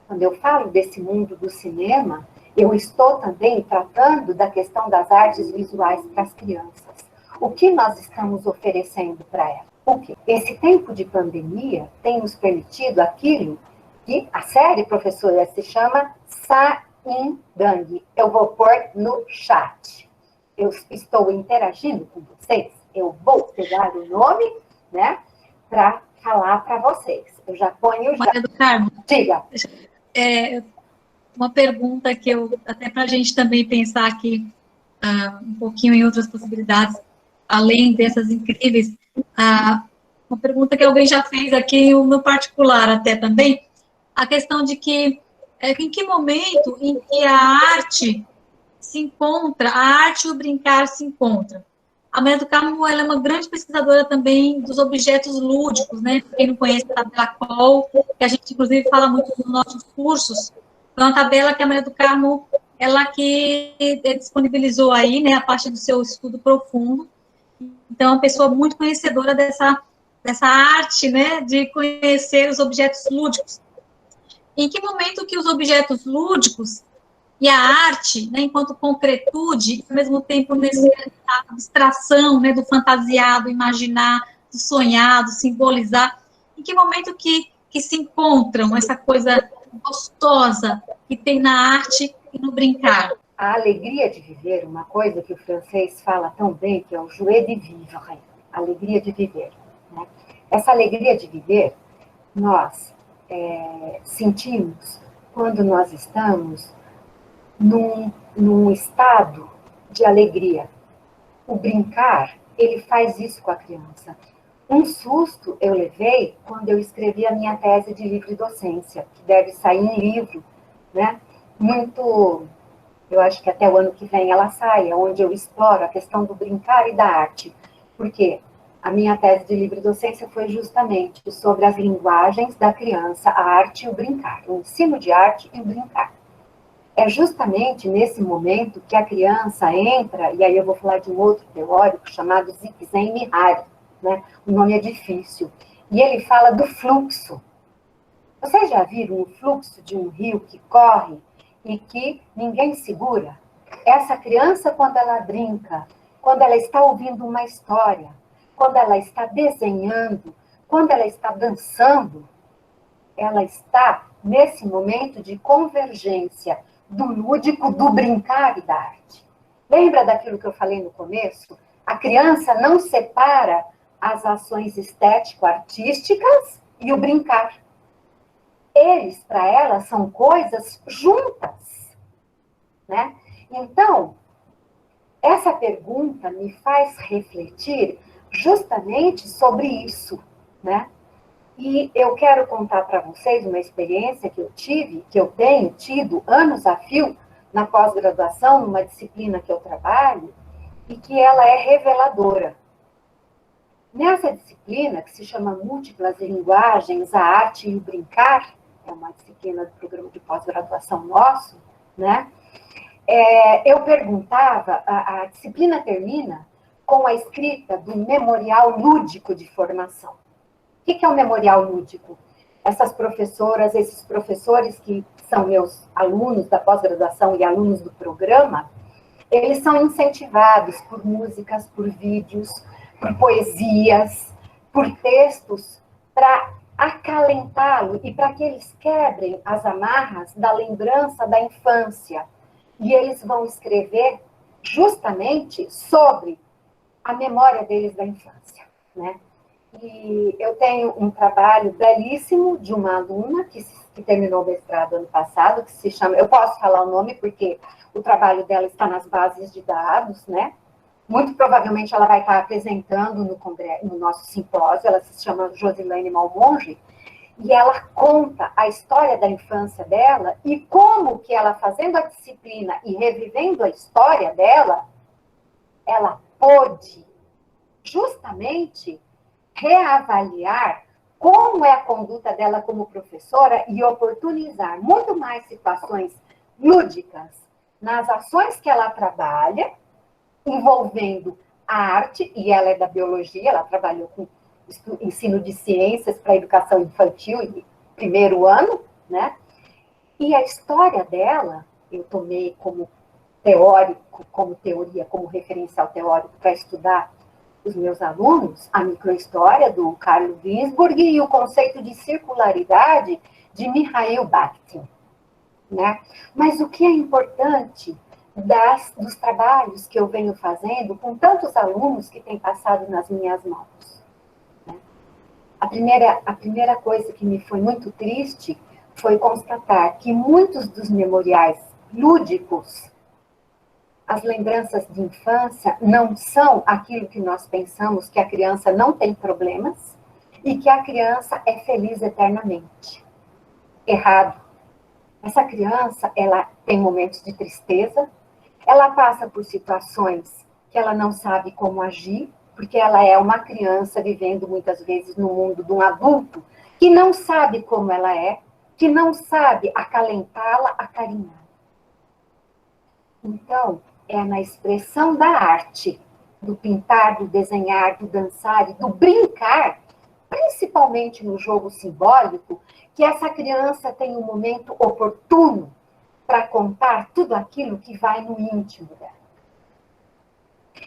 quando eu falo desse mundo do cinema, eu estou também tratando da questão das artes visuais para as crianças. O que nós estamos oferecendo para elas? O quê? Esse tempo de pandemia tem nos permitido aquilo que a série, professora, se chama Saindang. Eu vou pôr no chat. Eu estou interagindo com vocês. Eu vou pegar o nome, né, para falar para vocês. Eu já ponho já. Maria do Carmo, Diga. Uma pergunta que eu, até para a gente também pensar aqui um pouquinho em outras possibilidades, além dessas incríveis, uma pergunta que alguém já fez aqui no particular até também, a questão de que em que momento em que a arte se encontra, a arte e o brincar se encontram. A Maria do Carmo, ela é uma grande pesquisadora também dos objetos lúdicos, né? Quem não conhece a tabela Col, que a gente, inclusive, fala muito nos nossos cursos, é uma tabela que a Maria do Carmo, ela que disponibilizou aí, né, a parte do seu estudo profundo. Então, é uma pessoa muito conhecedora dessa arte, né, de conhecer os objetos lúdicos. Em que momento que os objetos lúdicos e a arte, né, enquanto concretude, ao mesmo tempo nessa abstração, né, do fantasiado, imaginar, do sonhar, do simbolizar, em que momento que se encontram essa coisa gostosa que tem na arte e no brincar? A alegria de viver, uma coisa que o francês fala tão bem, que é o joie de vivre, alegria de viver. Né? Essa alegria de viver, nós sentimos quando nós estamos num estado de alegria. O brincar, ele faz isso com a criança. Um susto eu levei quando eu escrevi a minha tese de livre docência, que deve sair em livro, né? Muito, eu acho que até o ano que vem ela sai, onde eu exploro a questão do brincar e da arte. Porque a minha tese de livre docência foi justamente sobre as linguagens da criança, a arte e o brincar, o ensino de arte e o brincar. É justamente nesse momento que a criança entra, e aí eu vou falar de um outro teórico chamado Csikszentmihalyi, né? O nome é difícil, e ele fala do fluxo. Vocês já viram o fluxo de um rio que corre e que ninguém segura? Essa criança, quando ela brinca, quando ela está ouvindo uma história, quando ela está desenhando, quando ela está dançando, ela está nesse momento de convergência do lúdico, do brincar e da arte. Lembra daquilo que eu falei no começo? A criança não separa as ações estético-artísticas e o brincar. Eles, para ela, são coisas juntas, né? Então, essa pergunta me faz refletir justamente sobre isso, né? E eu quero contar para vocês uma experiência que eu tive, que eu tenho tido anos a fio na pós-graduação, numa disciplina que eu trabalho, e que ela é reveladora. Nessa disciplina, que se chama Múltiplas Linguagens, a Arte e o Brincar, é uma disciplina do programa de pós-graduação nosso, né? Eu perguntava, a disciplina termina com a escrita do memorial lúdico de formação. O que é um memorial lúdico? Essas professoras, esses professores que são meus alunos da pós-graduação e alunos do programa, eles são incentivados por músicas, por vídeos, por poesias, por textos, para acalentá-lo e para que eles quebrem as amarras da lembrança da infância. E eles vão escrever justamente sobre a memória deles da infância, né? E eu tenho um trabalho belíssimo de uma aluna que terminou o mestrado ano passado, que se chama, eu posso falar o nome porque o trabalho dela está nas bases de dados, né? Muito provavelmente ela vai estar apresentando no nosso simpósio, ela se chama Josilene Malmonge, e ela conta a história da infância dela e como que ela, fazendo a disciplina e revivendo a história dela, ela pôde justamente reavaliar como é a conduta dela como professora e oportunizar muito mais situações lúdicas nas ações que ela trabalha, envolvendo a arte, e ela é da biologia, ela trabalhou com ensino de ciências para educação infantil e primeiro ano, né? E a história dela, eu tomei como teórico, como teoria, como referencial teórico para estudar os meus alunos, a microhistória do Carlo Ginzburg e o conceito de circularidade de Mikhail Bakhtin, né? Mas o que é importante dos trabalhos que eu venho fazendo com tantos alunos que têm passado nas minhas mãos, né? A primeira coisa que me foi muito triste foi constatar que muitos dos memoriais lúdicos, as lembranças de infância, não são aquilo que nós pensamos, que a criança não tem problemas e que a criança é feliz eternamente. Errado. Essa criança, ela tem momentos de tristeza, ela passa por situações que ela não sabe como agir, porque ela é uma criança vivendo muitas vezes no mundo de um adulto que não sabe como ela é, que não sabe acalentá-la, acarinhar. Então, é na expressão da arte, do pintar, do desenhar, do dançar e do brincar, principalmente no jogo simbólico, que essa criança tem um momento oportuno para contar tudo aquilo que vai no íntimo dela.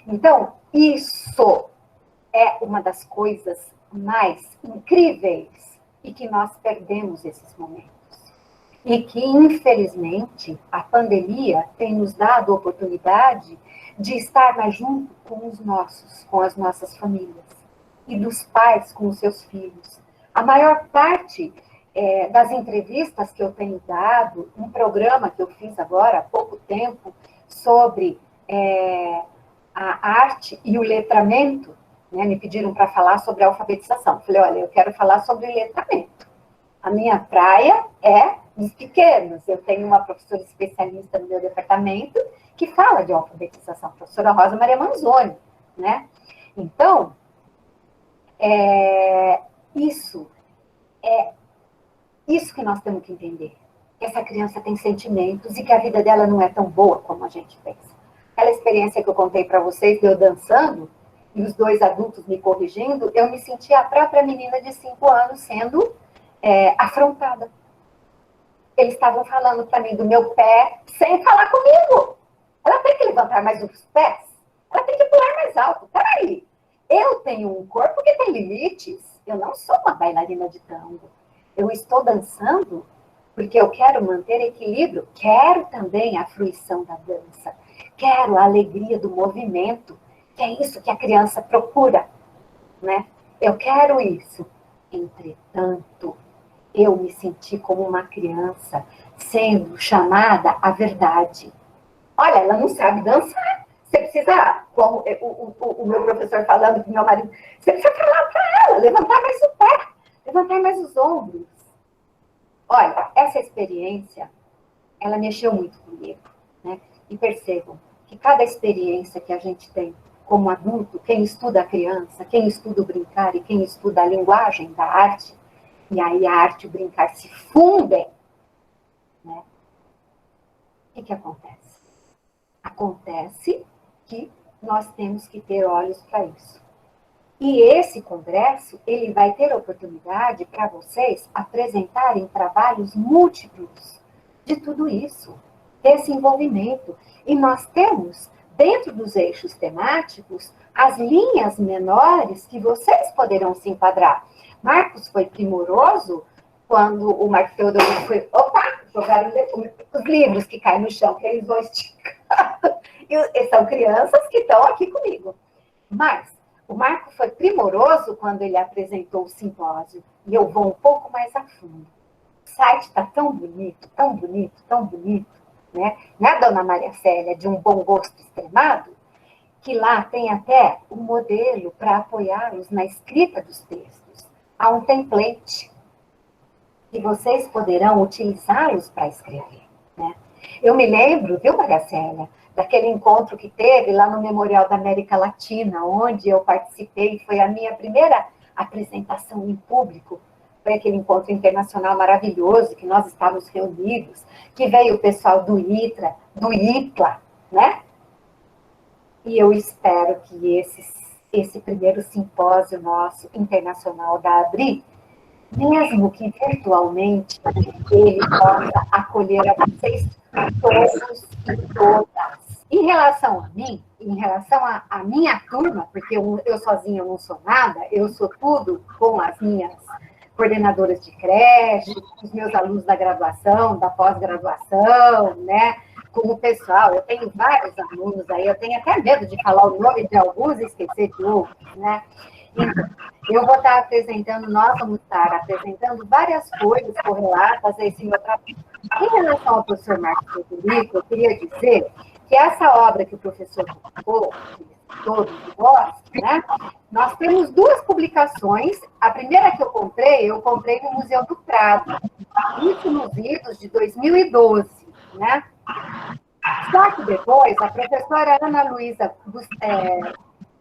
Então, isso é uma das coisas mais incríveis e que nós perdemos esses momentos. E que, infelizmente, a pandemia tem nos dado a oportunidade de estar mais junto com os nossos, com as nossas famílias, e dos pais com os seus filhos. A maior parte das entrevistas que eu tenho dado, um programa que eu fiz agora há pouco tempo, sobre a arte e o letramento, né, me pediram para falar sobre a alfabetização. Falei, olha, eu quero falar sobre letramento. A minha praia é dos pequenos. Eu tenho uma professora especialista no meu departamento que fala de alfabetização, a professora Rosa Maria Manzoni, né? Então, isso que nós temos que entender. Que essa criança tem sentimentos e que a vida dela não é tão boa como a gente pensa. Aquela experiência que eu contei para vocês, de eu dançando, e os dois adultos me corrigindo, eu me senti a própria menina de 5 anos sendo afrontada. Eles estavam falando para mim do meu pé, sem falar comigo. Ela tem que levantar mais os pés. Ela tem que pular mais alto. Peraí. Eu tenho um corpo que tem limites. Eu não sou uma bailarina de tango. Eu estou dançando porque eu quero manter equilíbrio. Quero também a fruição da dança. Quero a alegria do movimento, que é isso que a criança procura, né? Eu quero isso. Entretanto, eu me senti como uma criança sendo chamada à verdade. Olha, ela não sabe dançar. Você precisa, como o meu professor falando com meu marido, você precisa falar para ela, levantar mais o pé, levantar mais os ombros. Olha, essa experiência, ela mexeu muito comigo, né? E percebam que cada experiência que a gente tem como adulto, quem estuda a criança, quem estuda o brincar e quem estuda a linguagem da arte, e aí a arte e o brincar se fundem, né? O que acontece? Acontece que nós temos que ter olhos para isso. E esse congresso, ele vai ter oportunidade para vocês apresentarem trabalhos múltiplos de tudo isso, desse envolvimento. E nós temos, dentro dos eixos temáticos, as linhas menores que vocês poderão se enquadrar. Marcos foi primoroso quando o Marco Teodoro foi... Opa! Jogaram os livros que caem no chão, que eles vão esticar. E são crianças que estão aqui comigo. Mas o Marco foi primoroso quando ele apresentou o simpósio. E eu vou um pouco mais a fundo. O site está tão bonito, tão bonito, tão bonito, né? Na Dona Maria Célia, de um bom gosto extremado, que lá tem até um modelo para apoiá-los na escrita dos textos. Há um template. que vocês poderão utilizá-los para escrever, né? Eu me lembro, viu, Marcela, daquele encontro que teve lá no Memorial da América Latina, onde eu participei, foi a minha primeira apresentação em público, foi aquele encontro internacional maravilhoso, que nós estávamos reunidos, que veio o pessoal do ITRA, do ITLA, né? E eu espero que esse primeiro simpósio nosso internacional da ABRI, mesmo que virtualmente, ele possa acolher a vocês todos e todas. Em relação a mim, em relação à minha turma, porque eu sozinha não sou nada, eu sou tudo com as minhas coordenadoras de creche, os meus alunos da graduação, da pós-graduação, né? Com o pessoal, eu tenho vários alunos aí, eu tenho até medo de falar o nome de alguns e esquecer de outros, né? Então, eu vou estar apresentando, nós vamos estar apresentando várias coisas correlatas a esse meu trabalho. Em relação ao professor Marcos Frederico, eu queria dizer que essa obra que o professor publicou, todos gostam, né? Nós temos duas publicações. A primeira que eu comprei no Museu do Prado, isso nos idos de 2012, né? Só que depois, a professora Ana Luísa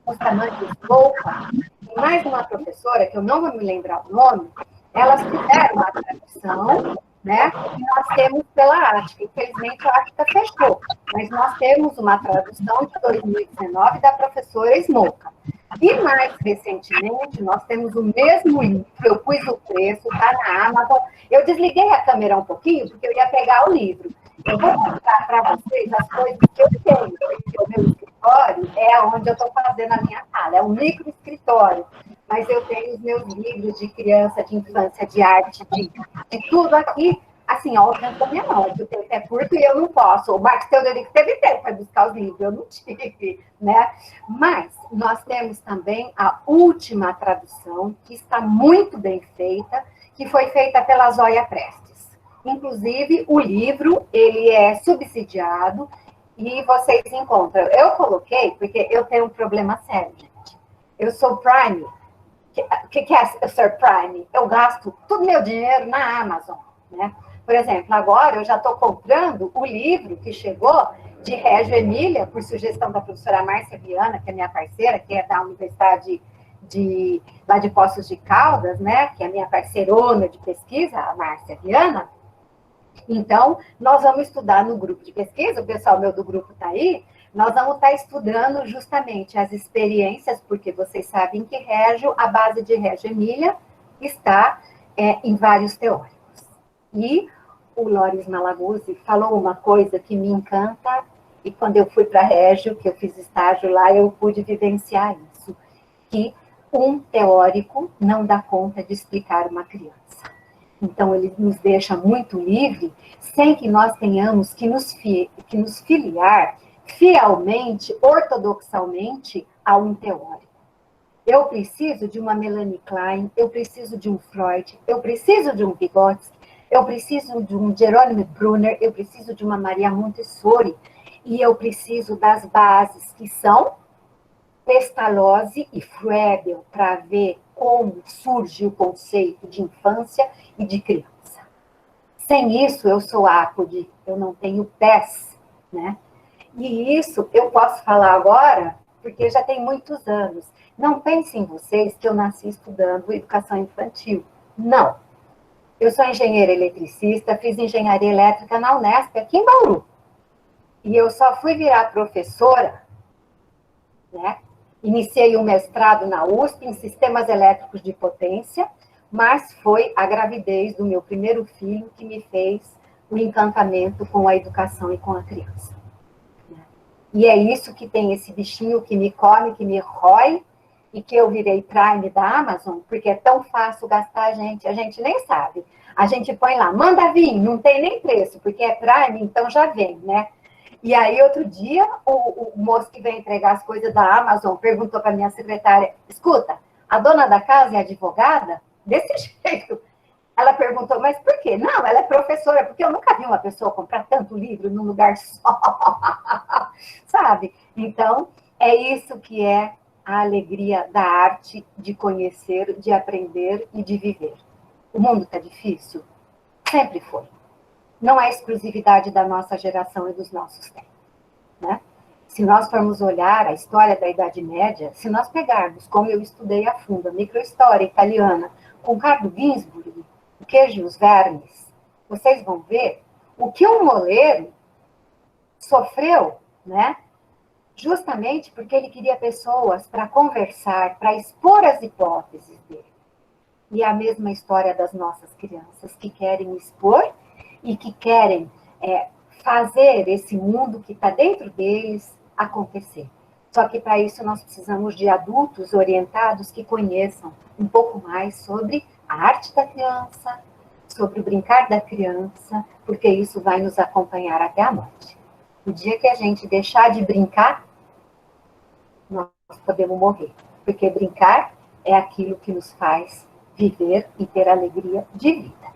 Bustamante Louca, e mais uma professora, que eu não vou me lembrar o nome, elas fizeram uma tradução, né? E nós temos pela Ática. Infelizmente, a Ática fechou, mas nós temos uma tradução de 2019 da professora Smoka. E mais recentemente, nós temos o mesmo livro, eu pus o preço, está na Amazon. Eu desliguei a câmera um pouquinho, porque eu ia pegar o livro. Eu vou mostrar para vocês as coisas que eu tenho, porque o meu escritório é onde eu estou fazendo a minha sala, é um micro escritório. Mas eu tenho os meus livros de criança, de infância, de arte, de tudo aqui, assim, ao alcance da minha mão, que o tempo é curto e eu não posso. O Marcos Teodorico teve tempo para buscar os livros, eu não tive, né? Mas nós temos também a última tradução, que está muito bem feita, que foi feita pela Zóia Prestes. Inclusive, o livro, ele é subsidiado e vocês encontram. Eu coloquei, porque eu tenho um problema sério, gente. Eu sou Prime. O que é ser Prime? Eu gasto todo meu dinheiro na Amazon, né? Por exemplo, agora eu já estou comprando o livro que chegou de Régio Emília, por sugestão da professora Márcia Viana, que é minha parceira, que é da Universidade lá de Poços de Caldas, né? Que é minha parceirona de pesquisa, a Márcia Viana. Então, nós vamos estudar no grupo de pesquisa, o pessoal meu do grupo está aí, nós vamos estar estudando justamente as experiências, porque vocês sabem que Régio, a base de Régio Emília, está em vários teóricos. E o Loris Malaguzzi falou uma coisa que me encanta, e quando eu fui para Régio, que eu fiz estágio lá, eu pude vivenciar isso, que um teórico não dá conta de explicar uma criança. Então, ele nos deixa muito livre, sem que nós tenhamos que nos filiar fielmente, ortodoxalmente, a um teórico. Eu preciso de uma Melanie Klein, eu preciso de um Freud, eu preciso de um Vygotsky, eu preciso de um Jerônimo Brunner, eu preciso de uma Maria Montessori, e eu preciso das bases que são Pestalozzi e Froebel, para ver como surge o conceito de infância e de criança. Sem isso, eu sou ápode, eu não tenho pés, né? E isso eu posso falar agora, porque já tem muitos anos. Não pensem vocês que eu nasci estudando educação infantil. Não. Eu sou engenheira eletricista, fiz engenharia elétrica na Unesp, aqui em Bauru. E eu só fui virar professora, né? Iniciei um mestrado na USP em sistemas elétricos de potência, mas foi a gravidez do meu primeiro filho que me fez o encantamento com a educação e com a criança. E é isso que tem esse bichinho que me come, que me rói, e que eu virei Prime da Amazon, porque é tão fácil gastar a gente nem sabe. A gente põe lá, manda vir, não tem nem preço, porque é Prime, então já vem, né? E aí, outro dia, o moço que veio entregar as coisas da Amazon perguntou para minha secretária, escuta, a dona da casa é advogada? Desse jeito. Ela perguntou, mas por quê? Não, ela é professora, porque eu nunca vi uma pessoa comprar tanto livro num lugar só. Sabe? Então, é isso que é a alegria da arte de conhecer, de aprender e de viver. O mundo está difícil? Sempre foi. Não é exclusividade da nossa geração e dos nossos tempos, né? Se nós formos olhar a história da Idade Média, se nós pegarmos, como eu estudei a fundo, a microhistória italiana, com Carlo Ginzburg, o Queijo e os Vermes, vocês vão ver o que um moleiro sofreu, né? Justamente porque ele queria pessoas para conversar, para expor as hipóteses dele. E é a mesma história das nossas crianças, que querem expor e que querem fazer esse mundo que está dentro deles acontecer. Só que para isso nós precisamos de adultos orientados que conheçam um pouco mais sobre a arte da criança, sobre o brincar da criança, porque isso vai nos acompanhar até a morte. O dia que a gente deixar de brincar, nós podemos morrer, porque brincar é aquilo que nos faz viver e ter alegria de vida.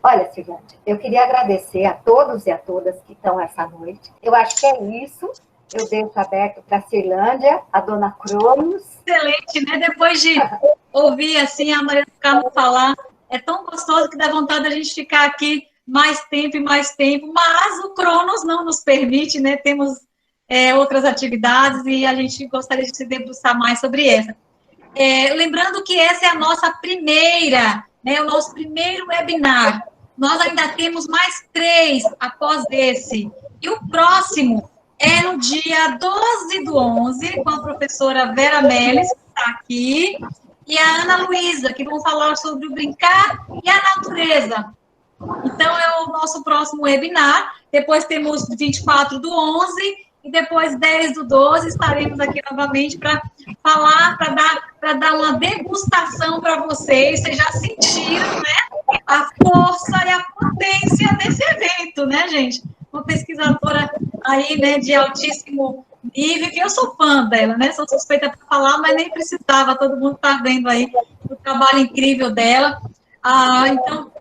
Olha, Cirlândia, eu queria agradecer a todos e a todas que estão essa noite. Eu acho que é isso. Eu deixo aberto para a Cirlândia, a dona Cronos. Excelente, né? Depois de ouvir assim a Maria do Carmo falar, é tão gostoso que dá vontade da gente ficar aqui mais tempo e mais tempo, mas o Cronos não nos permite, né? Temos outras atividades e a gente gostaria de se debruçar mais sobre essa. Lembrando que essa é a nossa primeira, né? O nosso primeiro webinar. Nós ainda temos mais 3 após esse. E o próximo é no dia 12/11, com a professora Vera Meles, que está aqui, e a Ana Luísa, que vão falar sobre o brincar e a natureza. Então, é o nosso próximo webinar. Depois temos 24/11 e depois 10/12 estaremos aqui novamente para falar, para dar uma degustação para vocês. Vocês já sentiram, né, a força e a potência desse evento, né, gente? Uma pesquisadora aí, né, de altíssimo nível, que eu sou fã dela, né? Sou suspeita para falar, mas nem precisava. Todo mundo está vendo aí o trabalho incrível dela. Então,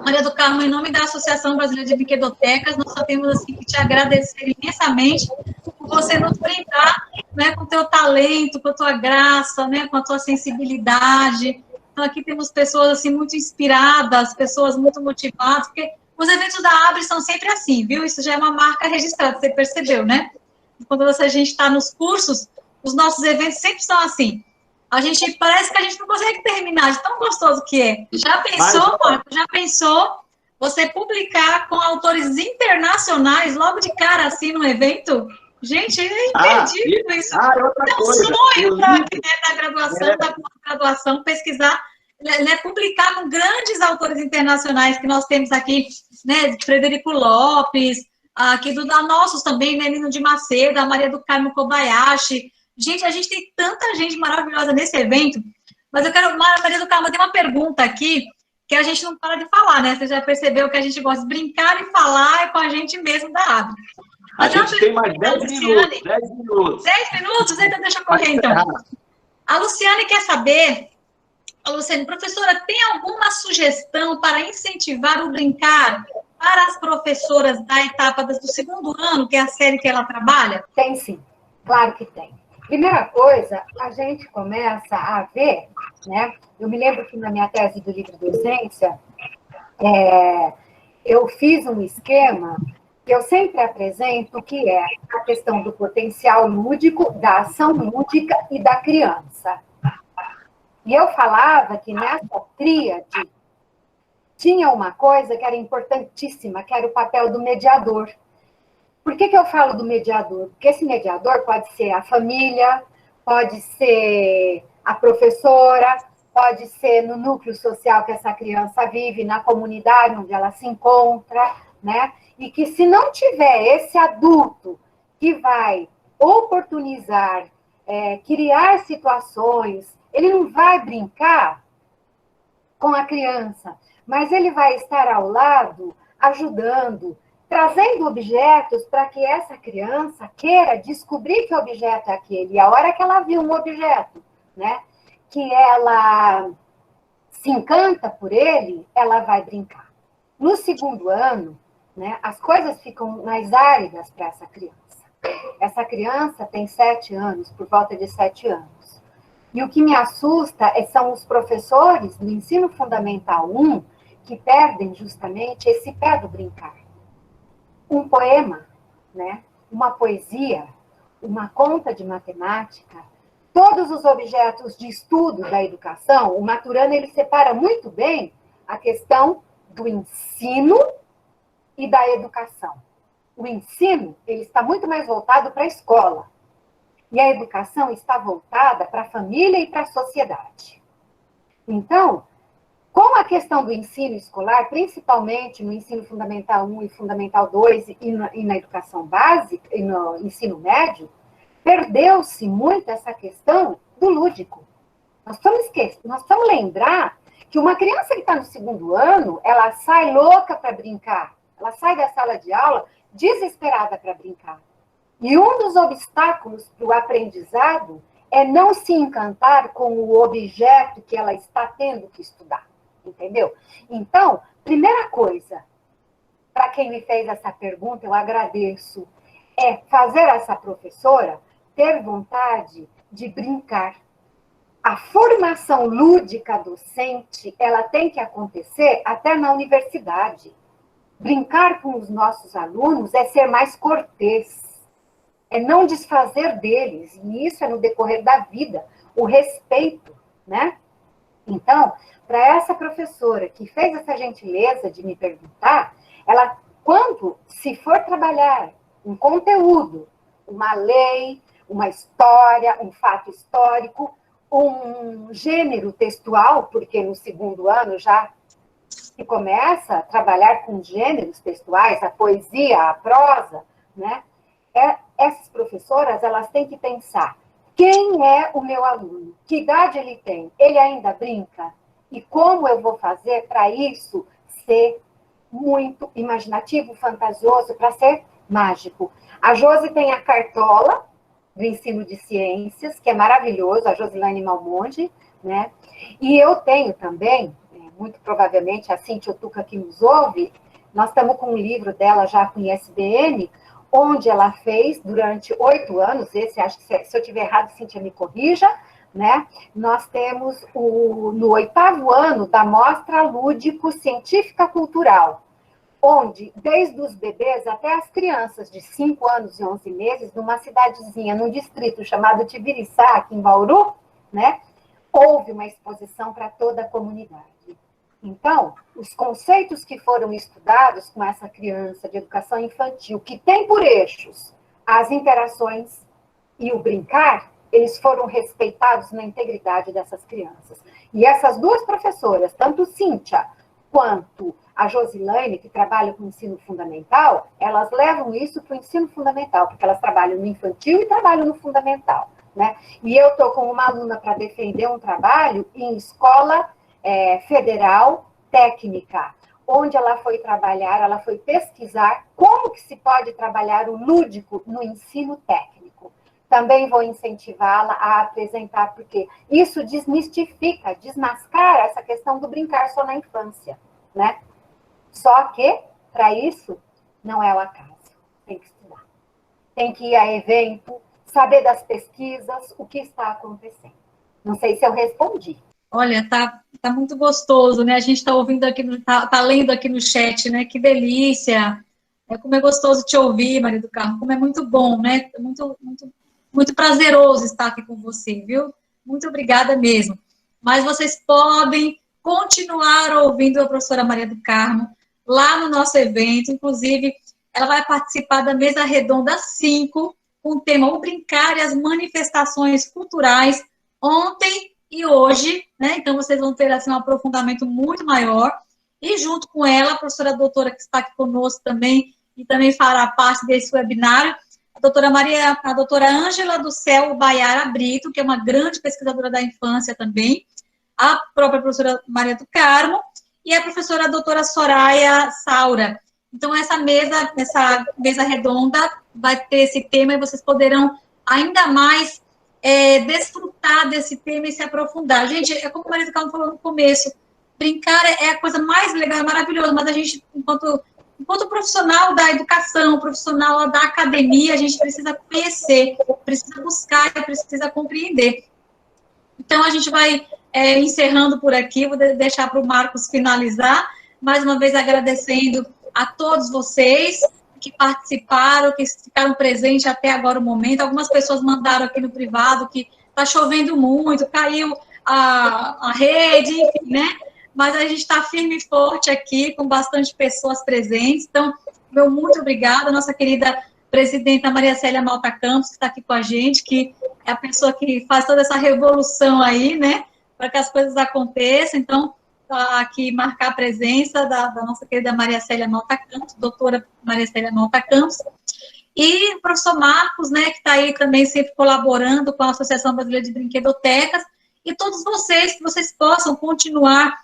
Maria do Carmo, em nome da Associação Brasileira de Brinquedotecas, nós só temos assim, que te agradecer imensamente por você nos brindar, né, com o teu talento, com a tua graça, né, com a tua sensibilidade. Então, aqui temos pessoas assim, muito inspiradas, pessoas muito motivadas, porque os eventos da Abre são sempre assim, viu? Isso já é uma marca registrada, você percebeu, né? Quando a gente está nos cursos, os nossos eventos sempre são assim. A gente parece que a gente não consegue terminar, de tão gostoso que é. Já pensou, Marco? Já pensou você publicar com autores internacionais logo de cara assim no evento? Gente, é imperdível isso. É outra coisa. Sonho para quem é da graduação, da pós-graduação, pesquisar, né, publicar com grandes autores internacionais que nós temos aqui, né, Frederico Lopes, aqui da nossos também, né, Nino de Macedo, a Maria do Carmo Kobayashi. Gente, a gente tem tanta gente maravilhosa nesse evento, mas eu quero, Maria do Carmo, tem uma pergunta aqui que a gente não para de falar, né? Você já percebeu que a gente gosta de brincar e falar com a gente mesmo da ABRE. A gente tem mais 10 minutos. 10 minutos. 10 minutos? Então deixa eu correr, então. A Luciane quer saber, Luciane, professora, tem alguma sugestão para incentivar o brincar para as professoras da etapa do segundo ano, que é a série que ela trabalha? Tem sim, claro que tem. Primeira coisa, a gente começa a ver, né? Eu me lembro que na minha tese do livro docência, eu fiz um esquema que eu sempre apresento, que é a questão do potencial lúdico, da ação lúdica e da criança. E eu falava que nessa tríade tinha uma coisa que era importantíssima, que era o papel do mediador. Por que eu falo do mediador? Porque esse mediador pode ser a família, pode ser a professora, pode ser no núcleo social que essa criança vive, na comunidade onde ela se encontra, né? E que se não tiver esse adulto que vai oportunizar, criar situações, ele não vai brincar com a criança, mas ele vai estar ao lado, ajudando, trazendo objetos para que essa criança queira descobrir que objeto é aquele. E a hora que ela viu um objeto, né, que ela se encanta por ele, ela vai brincar. No segundo ano, né, as coisas ficam mais áridas para essa criança. Essa criança tem 7 anos, por volta de 7 anos. E o que me assusta são os professores do ensino fundamental 1 que perdem justamente esse pé do brincar. Um poema, né? Uma poesia, uma conta de matemática, todos os objetos de estudo da educação, o Maturana ele separa muito bem a questão do ensino e da educação. O ensino ele está muito mais voltado para a escola, e a educação está voltada para a família e para a sociedade. Então, com a questão do ensino escolar, principalmente no ensino fundamental 1 e fundamental 2 e na educação básica, e no ensino médio, perdeu-se muito essa questão do lúdico. Nós precisamos lembrar que uma criança que está no segundo ano, ela sai louca para brincar, ela sai da sala de aula desesperada para brincar. E um dos obstáculos para o aprendizado é não se encantar com o objeto que ela está tendo que estudar, entendeu? Então, primeira coisa, para quem me fez essa pergunta, eu agradeço, é fazer essa professora ter vontade de brincar. A formação lúdica docente, ela tem que acontecer até na universidade. Brincar com os nossos alunos é ser mais cortês, é não desfazer deles, e isso é no decorrer da vida, o respeito, né? Então, para essa professora que fez essa gentileza de me perguntar, ela, quando se for trabalhar um conteúdo, uma lei, uma história, um fato histórico, um gênero textual, porque no segundo ano já se começa a trabalhar com gêneros textuais, a poesia, a prosa, né? Essas professoras, elas têm que pensar, quem é o meu aluno? Que idade ele tem? Ele ainda brinca? E como eu vou fazer para isso ser muito imaginativo, fantasioso, para ser mágico? A Josi tem a cartola do ensino de ciências, que é maravilhoso, a Josilane Malmonde, né? E eu tenho também, muito provavelmente a Cíntia Otuca que nos ouve, nós estamos com um livro dela já com ISBN, onde ela fez durante 8 anos, esse acho que se eu estiver errado, Cíntia me corrija, né? Nós temos no 8º ano da Mostra Lúdico Científica Cultural, onde, desde os bebês até as crianças de 5 anos e 11 meses, numa cidadezinha, num distrito chamado Tibiriçá, aqui em Bauru, né? Houve uma exposição para toda a comunidade. Então, os conceitos que foram estudados com essa criança de educação infantil, que tem por eixos as interações e o brincar, eles foram respeitados na integridade dessas crianças. E essas duas professoras, tanto Cíntia quanto a Josilane, que trabalha com o ensino fundamental, elas levam isso para o ensino fundamental, porque elas trabalham no infantil e trabalham no fundamental, né? E eu estou com uma aluna para defender um trabalho em escola federal técnica, onde ela foi trabalhar, ela foi pesquisar como que se pode trabalhar o lúdico no ensino técnico. Também vou incentivá-la a apresentar, porque isso desmistifica, desmascara essa questão do brincar só na infância, né? Só que, para isso, não é o acaso. Tem que estudar. Tem que ir a evento, saber das pesquisas, o que está acontecendo. Não sei se eu respondi. Olha, tá muito gostoso, né? A gente está ouvindo aqui, tá lendo aqui no chat, né? Que delícia! Como é gostoso te ouvir, Maria do Carmo, como é muito bom, né? Muito prazeroso estar aqui com você, viu? Muito obrigada mesmo. Mas vocês podem continuar ouvindo a professora Maria do Carmo lá no nosso evento, inclusive ela vai participar da mesa redonda 5, com o tema O Brincar e as Manifestações Culturais, ontem e hoje, né? Então, vocês vão ter, assim, um aprofundamento muito maior. E, junto com ela, a professora doutora que está aqui conosco também, e também fará parte desse webinário, a doutora Ângela do Céu Baiara Brito, que é uma grande pesquisadora da infância também, a própria professora Maria do Carmo, e a professora doutora Soraya Saura. Então, essa mesa redonda vai ter esse tema, e vocês poderão ainda mais desfrutar desse tema e se aprofundar. Gente, é como a Maria do Carmo falou no começo, brincar é a coisa mais legal, é maravilhoso, mas a gente, enquanto profissional da educação, profissional da academia, a gente precisa conhecer, precisa buscar, precisa compreender. Então, a gente vai encerrando por aqui, vou deixar para o Marcos finalizar, mais uma vez agradecendo a todos vocês que participaram, que ficaram presentes até agora o momento. Algumas pessoas mandaram aqui no privado que está chovendo muito, caiu a rede, enfim, né? Mas a gente está firme e forte aqui, com bastante pessoas presentes. Então, meu muito obrigada, nossa querida presidenta Maria Célia Malta Campos, que está aqui com a gente, que é a pessoa que faz toda essa revolução aí, né? Para que as coisas aconteçam. Então, aqui marcar a presença da nossa querida Maria Célia Malta Campos, doutora Maria Célia Malta Campos, e o professor Marcos, né, que está aí também sempre colaborando com a Associação Brasileira de Brinquedotecas, e todos vocês, que vocês possam continuar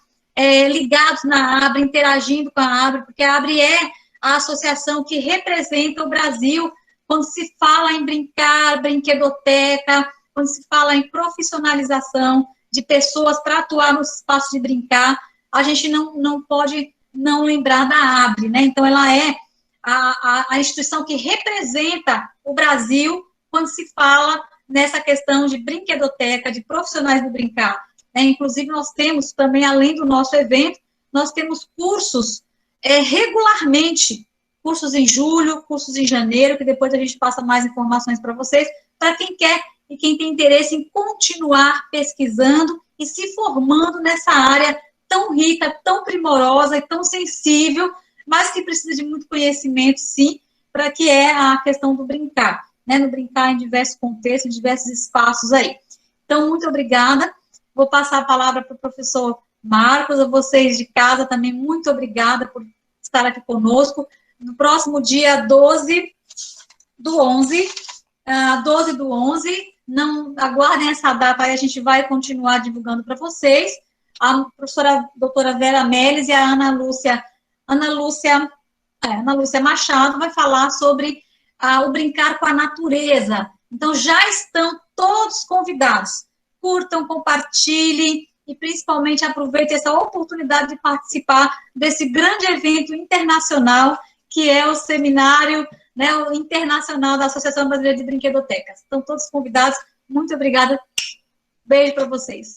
ligados na ABRE, interagindo com a ABRE, porque a ABRE é a associação que representa o Brasil quando se fala em brincar, brinquedoteca, quando se fala em profissionalização de pessoas para atuar no espaço de brincar, a gente não pode não lembrar da ABRE, né? Então, ela é a instituição que representa o Brasil quando se fala nessa questão de brinquedoteca, de profissionais do brincar. Inclusive, nós temos também, além do nosso evento, nós temos cursos regularmente, cursos em julho, cursos em janeiro, que depois a gente passa mais informações para vocês, para quem quer e quem tem interesse em continuar pesquisando e se formando nessa área tão rica, tão primorosa e tão sensível, mas que precisa de muito conhecimento, sim, para que é a questão do brincar, né? No brincar em diversos contextos, em diversos espaços aí. Então, muito obrigada. Vou passar a palavra para o professor Marcos, a vocês de casa também, muito obrigada por estar aqui conosco. No próximo dia 12 do 11, não aguardem essa data aí, a gente vai continuar divulgando para vocês. A professora doutora Vera Meles e a Ana Lúcia Machado vai falar sobre o brincar com a natureza. Então, já estão todos convidados. Curtam, compartilhem e, principalmente, aproveitem essa oportunidade de participar desse grande evento internacional que é o seminário, né, o internacional da Associação Brasileira de Brinquedotecas. Estão todos convidados. Muito obrigada. Beijo para vocês.